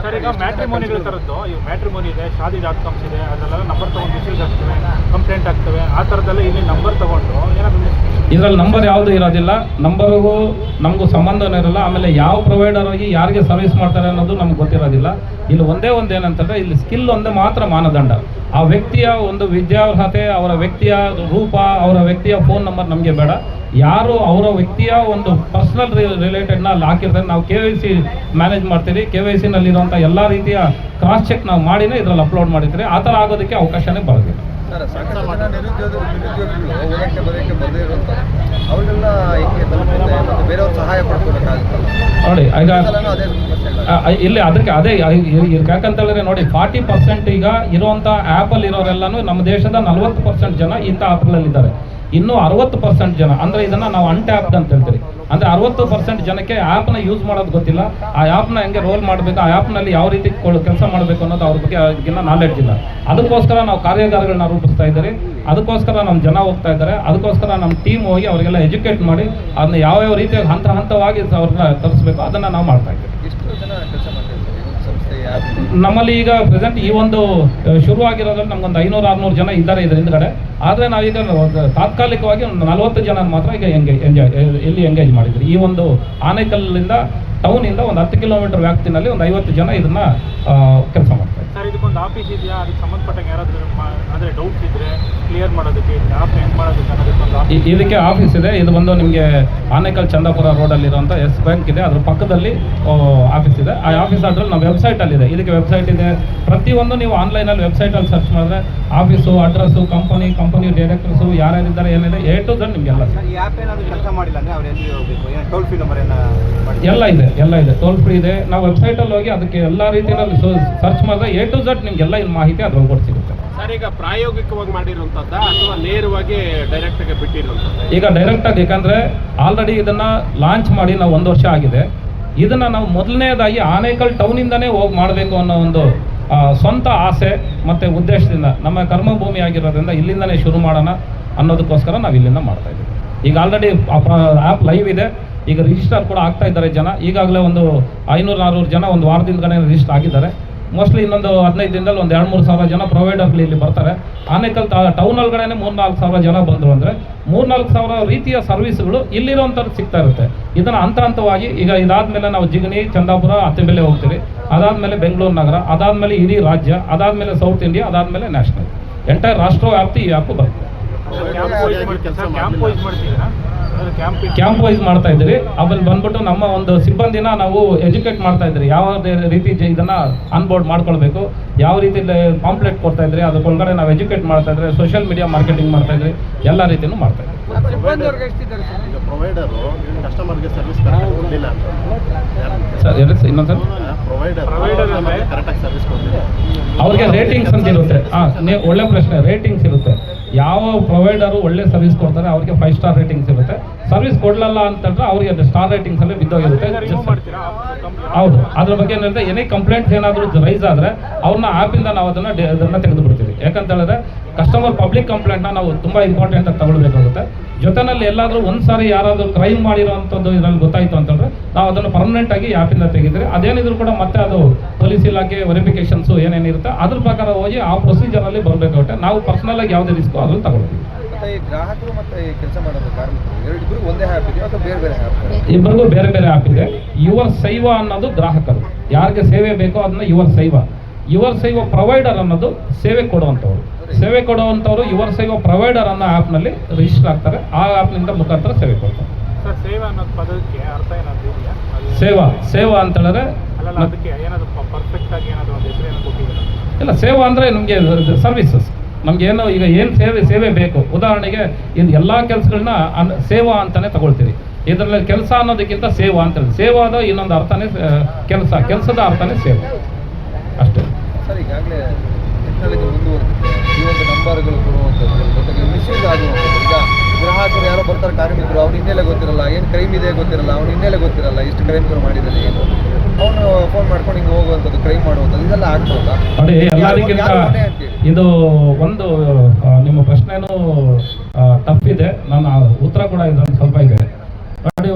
ಸರ್, ಈಗ ಮ್ಯಾಟ್ರಿಮೋನಿಗಳ ಥರದ್ದು ಈಗ ಮ್ಯಾಟ್ರಿಮೋನಿ ಇದೆ, shaadi.com ಇದೆ, ಅದರಲ್ಲೆಲ್ಲ ನಂಬರ್ ತೊಗೊಂಡು ಮೆಸೇಜ್ ಆಗ್ತವೆ, ಕಂಪ್ಲೇಂಟ್ ಆಗ್ತವೆ. ಆ ಥರದ್ದೆಲ್ಲ ಇಲ್ಲಿ ನಂಬರ್ ತೊಗೊಂಡು ಏನಾದರೂ ಇದರಲ್ಲಿ ನಂಬರ್ ಯಾವುದು ಇರೋದಿಲ್ಲ. ನಂಬರ್ಗೂ ನಮಗೂ ಸಂಬಂಧನೇ ಇರಲ್ಲ. ಆಮೇಲೆ ಯಾವ ಪ್ರೊವೈಡರ್ ಆಗಿ ಯಾರಿಗೆ ಸರ್ವಿಸ್ ಮಾಡ್ತಾರೆ ಅನ್ನೋದು ನಮ್ಗೆ ಗೊತ್ತಿರೋದಿಲ್ಲ. ಇಲ್ಲಿ ಒಂದೇ ಒಂದು ಏನಂತಂದರೆ ಇಲ್ಲಿ ಸ್ಕಿಲ್ ಒಂದೇ ಮಾತ್ರ ಮಾನದಂಡ. ಆ ವ್ಯಕ್ತಿಯ ಒಂದು ವಿದ್ಯಾರ್ಹತೆ, ಅವರ ವ್ಯಕ್ತಿಯ ರೂಪ, ಅವರ ವ್ಯಕ್ತಿಯ ಫೋನ್ ನಂಬರ್ ನಮಗೆ ಬೇಡ. ಯಾರು ಅವರ ವ್ಯಕ್ತಿಯ ಒಂದು ಪರ್ಸನಲ್ ರಿಲೇಟೆಡ್ನ ಅಲ್ಲಿ ಹಾಕಿರ್ತಾರೆ. ನಾವು KYC ಮ್ಯಾನೇಜ್ ಮಾಡ್ತೀವಿ. KYCನಲ್ಲಿರುವಂಥ ಎಲ್ಲ ರೀತಿಯ ಕ್ರಾಸ್ ಚೆಕ್ ನಾವು ಮಾಡಿನೇ ಇದರಲ್ಲಿ ಅಪ್ಲೋಡ್ ಮಾಡಿರ್ತೀವಿ. ಆ ಥರ ಆಗೋದಕ್ಕೆ ಅವಕಾಶನೇ ಬರೋದಿಲ್ಲ. ಸರ್, ಸಾಕಷ್ಟು ಜನ ನಿರುದ್ಯೋಗಿಗಳು ಓದಕ್ಕೆ ಬರೋಕ್ಕೆ ಬರದೇ ಇರುವಂಥ ಅವರಿಗೆಲ್ಲ ಹೆಂಗೆ ತಲುಪುತ್ತೆ ಮತ್ತು ಬೇರೆಯವ್ರ ಸಹಾಯ ಪಡ್ಕೋಬೇಕಾಗುತ್ತಲ್ಲ? ನೋಡಿ, ಈಗ ಅದೇ ಸಮಸ್ಯೆ ಇಲ್ಲಿ ಅದಕ್ಕೆ ಅದೇ ಯಾಕಂತ ಹೇಳಿದ್ರೆ ನೋಡಿ, 40% ಈಗ ಇರುವಂಥ ಆ್ಯಪಲ್ಲಿ ಇರೋರೆಲ್ಲನೂ ನಮ್ಮ ದೇಶದ 40% ಜನ ಇಂಥ ಆ್ಯಪ್ಗಳಲ್ಲಿದ್ದಾರೆ. ಇನ್ನೂ 60% ಜನ ಅಂದರೆ ಇದನ್ನು ನಾವು ಅನ್ಟ್ಯಾಪ್ಡ್ ಅಂತ ಹೇಳ್ತೀವಿ. ಅಂದರೆ 60% ಜನಕ್ಕೆ ಆ್ಯಪ್ನ ಯೂಸ್ ಮಾಡೋದು ಗೊತ್ತಿಲ್ಲ. ಆ ಆ್ಯಪ್ನ ಹೆಂಗೆ ರೋಲ್ ಮಾಡಬೇಕು, ಆ ಆ್ಯಪ್ನಲ್ಲಿ ಯಾವ ರೀತಿ ಕೆಲಸ ಮಾಡಬೇಕು ಅನ್ನೋದು ಅವ್ರ ಬಗ್ಗೆ ಅದಕ್ಕಿಂತ ನಾಲೆಡ್ಜ್ ಇಲ್ಲ. ಅದಕ್ಕೋಸ್ಕರ ನಾವು ಕಾರ್ಯಾಗಾರಗಳನ್ನ ರೂಪಿಸ್ತಾ ಇದ್ದೀವಿ. ಅದಕ್ಕೋಸ್ಕರ ನಮ್ಮ ಜನ ಹೋಗ್ತಾ ಇದ್ದಾರೆ. ಅದಕ್ಕೋಸ್ಕರ ನಮ್ಮ ಟೀಮ್ ಹೋಗಿ ಅವರಿಗೆಲ್ಲ ಎಜುಕೇಟ್ ಮಾಡಿ ಅದನ್ನ ಯಾವ್ಯಾವ ರೀತಿಯಾಗಿ ಹಂತವಾಗಿ ಅವ್ರನ್ನ ತರಿಸ್ಬೇಕು ಅದನ್ನು ನಾವು ಮಾಡ್ತಾ ಇದ್ದೀವಿ. ಎಷ್ಟು ಜನ ಕೆಲಸ ಮಾಡ್ತಿರ್ತಾರೆ ಸಂಸ್ಥೆ? ನಮ್ಮಲ್ಲಿ ಈಗ ಪ್ರೆಸೆಂಟ್ ಈ ಒಂದು ಶುರುವಾಗಿರೋದ್ರಲ್ಲಿ ನಮ್ಗೊಂದು 500-600 ಜನ ಇದ್ದಾರೆ ಇದರ ಹಿಂದ್ಗಡೆ. ಆದರೆ ನಾವೀಗ ತಾತ್ಕಾಲಿಕವಾಗಿ ಒಂದು 40 ಜನ ಮಾತ್ರ ಈಗ ಎಂಗೇಜ್ ಮಾಡಿದ್ವಿ. ಈ ಒಂದು ಆನೇಕಲ್ಲಿಂದ ಟೌನಿಂದ ಒಂದು 10 ಕಿಲೋಮೀಟರ್ ವ್ಯಾಪ್ತಿನಲ್ಲಿ ಒಂದು 50 ಜನ ಇದನ್ನ ಕೆಲಸ ಮಾಡ್ತಾರೆ. ಸರ್ ಇದಕ್ಕೊಂದು ಆಫೀಸ್ ಇದೆಯಾ? ಅದಕ್ಕೆ ಸಂಬಂಧಪಟ್ಟಂಗೆ ಯಾರಾದರೂ ಅಂದರೆ ಡೌಟ್ಸ್ ಇದ್ದರೆ ಕ್ಲಿಯರ್ ಮಾಡೋದಕ್ಕೆ ಆ್ಯಪ್ ಹೆಂಗೆ ಮಾಡೋದಕ್ಕೆ ಅನ್ನೋದಕ್ಕೊಂದು ಆಫೀಸ್ ಇದಕ್ಕೆ ಆಫೀಸ್ ಇದೆ. ಇದು ಬಂದು ನಿಮಗೆ ಆನೇಕಲ್ ಚಂದಾಪುರ ರೋಡಲ್ಲಿರುವಂಥ ಎಸ್ ಬ್ಯಾಂಕ್ ಇದೆ, ಅದ್ರ ಪಕ್ಕದಲ್ಲಿ ಆಫೀಸ್ ಇದೆ. ಆ ಆಫೀಸ್ ಅಡ್ರೆಸ್ ನಮ್ಮ ವೆಬ್ಸೈಟಲ್ಲಿದೆ. ಇದಕ್ಕೆ ವೆಬ್ಸೈಟ್ ಇದೆ. ಪ್ರತಿಯೊಂದು ನೀವು ಆನ್ಲೈನಲ್ಲಿ ವೆಬ್ಸೈಟಲ್ಲಿ ಸರ್ಚ್ ಮಾಡಿದ್ರೆ ಆಫೀಸು, ಅಡ್ರೆಸ್ಸು, ಕಂಪನಿ ಡೈರೆಕ್ಟರ್ಸು ಯಾರ್ಯಾರಿದ್ದಾರೆ ಏನಿದೆ ಎ ಟು ಝಡ್ ನಿಮಗೆಲ್ಲ ಈ ಆ್ಯಪ್ ಏನಾದರೂ ಕೆಲಸ ಮಾಡಿಲ್ಲ ಅಂದರೆ ಅವ್ರು ಎಲ್ಲಿ ಹೋಗಬೇಕು? ಏನು ಟೋಲ್ ಫ್ರೀ ನಂಬರ್ ಎಲ್ಲ ಇದೆ, ಟೋಲ್ ಫ್ರೀ ಇದೆ. ನಾವು ವೆಬ್ಸೈಟಲ್ಲಿ ಹೋಗಿ ಅದಕ್ಕೆ ಎಲ್ಲ ರೀತಿಯಲ್ಲಿ ಸರ್ಚ್ ಮಾಡಿದ್ರೆ ಎ ಟು ಝಡ್ ನಿಮಗೆಲ್ಲ ಇನ್ನು ಮಾಹಿತಿ ಅದ್ರಲ್ಲಿ ಕೊಟ್ಟು ಸಿಗುತ್ತೆ. ಸರ್, ಈಗ ಪ್ರಾಯೋಗಿಕವಾಗಿ ಮಾಡಿರುವಂಥದ್ದ ಅಥವಾ ನೇರವಾಗಿ ಡೈರೆಕ್ಟಾಗಿ ಬಿಟ್ಟಿರುವಂಥದ್ದು? ಈಗ ಡೈರೆಕ್ಟಾಗಿ, ಯಾಕಂದರೆ ಆಲ್ರೆಡಿ ಇದನ್ನು ಲಾಂಚ್ ಮಾಡಿ ನಾವು 1 ವರ್ಷ ಆಗಿದೆ. ಇದನ್ನು ನಾವು ಮೊದಲನೇದಾಗಿ ಆನೇಕಲ್ ಟೌನಿಂದನೇ ಹೋಗಿ ಮಾಡಬೇಕು ಅನ್ನೋ ಒಂದು ಸ್ವಂತ ಆಸೆ ಮತ್ತು ಉದ್ದೇಶದಿಂದ, ನಮ್ಮ ಕರ್ಮಭೂಮಿ ಆಗಿರೋದ್ರಿಂದ ಇಲ್ಲಿಂದನೇ ಶುರು ಮಾಡೋಣ ಅನ್ನೋದಕ್ಕೋಸ್ಕರ ನಾವು ಇಲ್ಲಿಂದ ಮಾಡ್ತಾ ಇದ್ದೀವಿ. ಈಗ ಆಲ್ರೆಡಿ ಆ್ಯಪ್ ಲೈವ್ ಇದೆ. ಈಗ ರಿಜಿಸ್ಟರ್ ಕೂಡ ಆಗ್ತಾ ಇದ್ದಾರೆ ಜನ. ಈಗಾಗಲೇ ಒಂದು 500-400 ಜನ ಒಂದು ವಾರದಿಂದಲೇ ರಿಜಿಸ್ಟರ್ ಆಗಿದ್ದಾರೆ. ಮೋಸ್ಟ್ಲಿ ಇನ್ನೊಂದು 15 ದಿನದಲ್ಲಿ ಒಂದು 2-3 ಸಾವಿರ ಜನ ಪ್ರೊವೈಡರ್ಗಳು ಇಲ್ಲಿ ಬರ್ತಾರೆ. ಆನೇಕಲ್ ಟೌನ್ ಒಳಗಡೆ 3-4 ಸಾವಿರ ಜನ ಬಂದರು ಅಂದರೆ 3-4 ಸಾವಿರ ರೀತಿಯ ಸರ್ವಿಸ್ಗಳು ಇಲ್ಲಿರೋಂಥದ್ದು ಸಿಗ್ತಾ ಇರುತ್ತೆ. ಇದನ್ನು ಹಂತವಾಗಿ ಈಗ ಇದಾದಮೇಲೆ ನಾವು ಜಿಗಣಿ, ಚಂದಾಪುರ, ಅತ್ತೆಬೆಲೆ ಹೋಗ್ತೀವಿ. ಅದಾದಮೇಲೆ ಬೆಂಗಳೂರು ನಗರ, ಅದಾದಮೇಲೆ ಇಡೀ ರಾಜ್ಯ, ಅದಾದಮೇಲೆ ಸೌತ್ ಇಂಡಿಯಾ, ಅದಾದಮೇಲೆ ನ್ಯಾಷನಲ್ ಎಂಟೈರ್ ರಾಷ್ಟ್ರ ವ್ಯಾಪ್ತಿ ಈ ಆ್ಯಪ್ ಬರುತ್ತೆ. ಕ್ಯಾಂಪ್ ವೈಸ್ ಮಾಡ್ತಾ ಇದ್ದೀರಿ. ಆಮೇಲೆ ಬಂದ್ಬಿಟ್ಟು ನಮ್ಮ ಒಂದು ಸಿಬ್ಬಂದಿನ ನಾವು ಎಜುಕೇಟ್ ಮಾಡ್ತಾ ಇದ್ರಿ, ಯಾವ ರೀತಿ ಇದನ್ನ ಅನ್ಬೋರ್ಡ್ ಮಾಡ್ಕೊಳ್ಬೇಕು, ಯಾವ ರೀತಿ ಪಾಂಪ್ಲೆಟ್ ಕೊಡ್ತಾ ಇದ್ರಿ, ಅದಕ್ಕೊಳಗಡೆ ನಾವು ಎಜುಕೇಟ್ ಮಾಡ್ತಾ ಇದ್ರಿ, ಸೋಷಿಯಲ್ ಮೀಡಿಯಾ ಮಾರ್ಕೆಟಿಂಗ್ ಮಾಡ್ತಾ ಇದ್ರಿ, ಎಲ್ಲ ರೀತಿಯೂ ಮಾಡ್ತಾ ಇದ್ರಿ. ಈಗ ಪ್ರೊವೈಡರು ಕಸ್ಟಮರ್ಗೆ ಸರ್ವಿಸ್ ಕೊಡಲಿಲ್ಲ ಸರ್ ಇನ್ನೊಂದು ಸರ್, ಪ್ರೊವೈಡರ್ ಕರೆಕ್ಟಾಗಿ ಸರ್ವಿಸ್ ಕೊಡಲಿಲ್ಲ, ಅವ್ರಿಗೆ ರೇಟಿಂಗ್ಸ್ ಅಂತ ಇರುತ್ತೆ. ನೀವು ಒಳ್ಳೆ ಪ್ರಶ್ನೆ. ರೇಟಿಂಗ್ಸ್ ಇರುತ್ತೆ. ಯಾವ ಪ್ರೊವೈಡರು ಒಳ್ಳೆ ಸರ್ವಿಸ್ ಕೊಡ್ತಾರೆ ಅವ್ರಿಗೆ 5 ಸ್ಟಾರ್ ರೇಟಿಂಗ್ಸ್ ಇರುತ್ತೆ. ಸರ್ವಿಸ್ ಕೊಡಲಲ್ಲ ಅಂತಂದ್ರೆ ಅವ್ರಿಗೆ ಅದು ಸ್ಟಾರ್ ರೇಟಿಂಗ್ಸ್ ಅಲ್ಲಿ ಬಿದ್ದೋಗಿರುತ್ತೆ. ಹೌದು, ಅದ್ರ ಬಗ್ಗೆ ಏನಿರುತ್ತೆ, ಏನೇ ಕಂಪ್ಲೇಂಟ್ಸ್ ಏನಾದರೂ ರೈಸ್ ಆದರೆ ಅವ್ರನ್ನ ಆ್ಯಪಿಂದ ನಾವು ಅದನ್ನು ತೆಗೆದು ಬಿಡ್ತೀವಿ. ಯಾಕಂತ ಹೇಳಿದ್ರೆ ಕಸ್ಟಮರ್ ಪಬ್ಲಿಕ್ ಕಂಪ್ಲೇಂಟ್ನ ನಾವು ತುಂಬ ಇಂಪಾರ್ಟೆಂಟ್ ಆಗಿ ತಗೊಳ್ಬೇಕಾಗುತ್ತೆ. ಜೊತೆನಲ್ಲಿ ಎಲ್ಲಾದರೂ ಒಂದು ಸಾರಿ ಯಾರಾದರೂ ಕ್ರೈಮ್ ಮಾಡಿರೋವಂಥದ್ದು ಇದರಲ್ಲಿ ಗೊತ್ತಾಯಿತು ಅಂತಂದರೆ ನಾವು ಅದನ್ನು ಪರ್ಮನೆಂಟ್ ಆಗಿ ಆ್ಯಪಿಂದ ತೆಗೆದ್ರೆ ಅದೇನಿದ್ರು ಕೂಡ ಮತ್ತೆ ಅದು ಪೊಲೀಸ್ ಇಲಾಖೆ ವೆರಿಫಿಕೇಷನ್ಸು ಏನೇನಿರುತ್ತೆ ಅದ್ರ ಪ್ರಕಾರ ಹೋಗಿ ಆ ಪ್ರೊಸೀಜರಲ್ಲಿ ಬರಬೇಕಾಗುತ್ತೆ. ನಾವು ಪರ್ಸನಲ್ ಆಗಿ ಯಾವುದೇ ರಿಸ್ಕು ಅದನ್ನು ತಗೊಳ್ತೀವಿ. ಮತ್ತೆ ಈ ಗ್ರಾಹಕರು ಮತ್ತೆ ಈ ಕೆಲಸ ಮಾಡೋದು ಕಾರ್ಮಿಕರು ಇಬ್ಬರು ಒಂದೇ ಆ್ಯಪ್ ಇದೆಯಾ ಅಥವಾ ಬೇರೆ ಬೇರೆ ಆ್ಯಪ್? ಇಬ್ಬರಿಗೂ ಬೇರೆ ಬೇರೆ ಆ್ಯಪ್ ಇದೆ. ಯುವರ್ ಸೈವ ಅನ್ನೋದು ಗ್ರಾಹಕರು, ಯಾರಿಗೆ ಸೇವೆ ಬೇಕೋ ಅದನ್ನ ಯುವರ್ ಸೈವ ಪ್ರೊವೈಡರ್ ಅನ್ನೋದು ಸೇವೆ ಕೊಡುವಂಥವ್ರು. ಸೇವೆ ಕೊಡುವಂಥವ್ರು ಯುವರ್ ಸೈವ ಪ್ರೊವೈಡರ್ ಅನ್ನೋ ಆ್ಯಪ್ನಲ್ಲಿ ರಿಜಿಸ್ಟರ್ ಆಗ್ತಾರೆ. ಆ ಆ್ಯಪ್ನಿಂದ ಮುಖಾಂತರ ಸೇವೆ ಕೊಡ್ತಾರೆ. ಸರ್, ಸೇವಾ ಅನ್ನೋದು ಪದಕ್ಕೆ ಅರ್ಥ ಏನಾದರೂ ಇದೆಯಾ? ಸೇವಾ ಅಂತ ಹೇಳಿದ್ರೆ ಅದಕ್ಕೆ ಏನಾದರೂ ಪರ್ಫೆಕ್ಟ್ ಆಗಿ ಏನಾದರೂ ಒಂದು ಹೆಸರು ಏನೋ ಕೊಟ್ಟಿದ್ದೀರಾ? ಇಲ್ಲ, ಸೇವಾ ಅಂದರೆ ನಮಗೆ ಸರ್ವಿಸಸ್, ನಮಗೇನು ಈಗ ಏನು ಸೇವೆ ಬೇಕು. ಉದಾಹರಣೆಗೆ ಇದು ಎಲ್ಲ ಕೆಲಸಗಳನ್ನ ಸೇವಾ ಅಂತಲೇ ತಗೊಳ್ತೀವಿ. ಇದರಲ್ಲಿ ಕೆಲಸ ಅನ್ನೋದಕ್ಕಿಂತ ಸೇವಾ ಅಂತ ಹೇಳಿ, ಸೇವಾದ ಇನ್ನೊಂದು ಅರ್ಥನೇ ಕೆಲಸದ ಅರ್ಥನೇ ಸೇವೆ ಅಷ್ಟೇ. ಸರ್, ಈಗಾಗಲೇ ಟೆಕ್ನಾಲಜಿ ಮುಂದುವರೆದಿದೆ. ಈ ಒಂದು ನಂಬರ್ಗಳು ಕೊಡುವಂಥದ್ದು ಜೊತೆಗೆ ಮಿಸ್ಯೂಸ್ ಆಗುವಂಥದ್ದು. ಈಗ ಗ್ರಾಹಕರು ಯಾರೋ ಬರ್ತಾರೆ, ಕಾರ್ಮಿಕರು, ಅವ್ರ ಹಿನ್ನೆಲೆ ಗೊತ್ತಿರಲ್ಲ, ಏನು ಕ್ರೈಮ್ ಇದೆ ಗೊತ್ತಿರಲ್ಲ, ಅವ್ನ ಹಿನ್ನೆಲೆ ಗೊತ್ತಿರಲ್ಲ, ಇಷ್ಟು ಕ್ರೈಮ್ಗಳು ಮಾಡಿದ್ದಾರೆ ಏನು, ಅವನು ಫೋನ್ ಮಾಡ್ಕೊಂಡು ಹಿಂಗೆ ಹೋಗುವಂಥದ್ದು, ಕ್ರೈಮ್ ಮಾಡುವಂಥದ್ದು, ಇದೆಲ್ಲ ಆಗ್ಬೋದಾ? ನೋಡಿ, ಎಲ್ಲದಕ್ಕಿಂತ ಇದು ಒಂದು ನಿಮ್ಮ ಪ್ರಶ್ನೆನೂ ತಪ್ಪಿದೆ. ನನ್ನ ಉತ್ತರ ಕೂಡ ಇದೊಂದು ಸ್ವಲ್ಪ ಇದೆ ನೋಡಿ.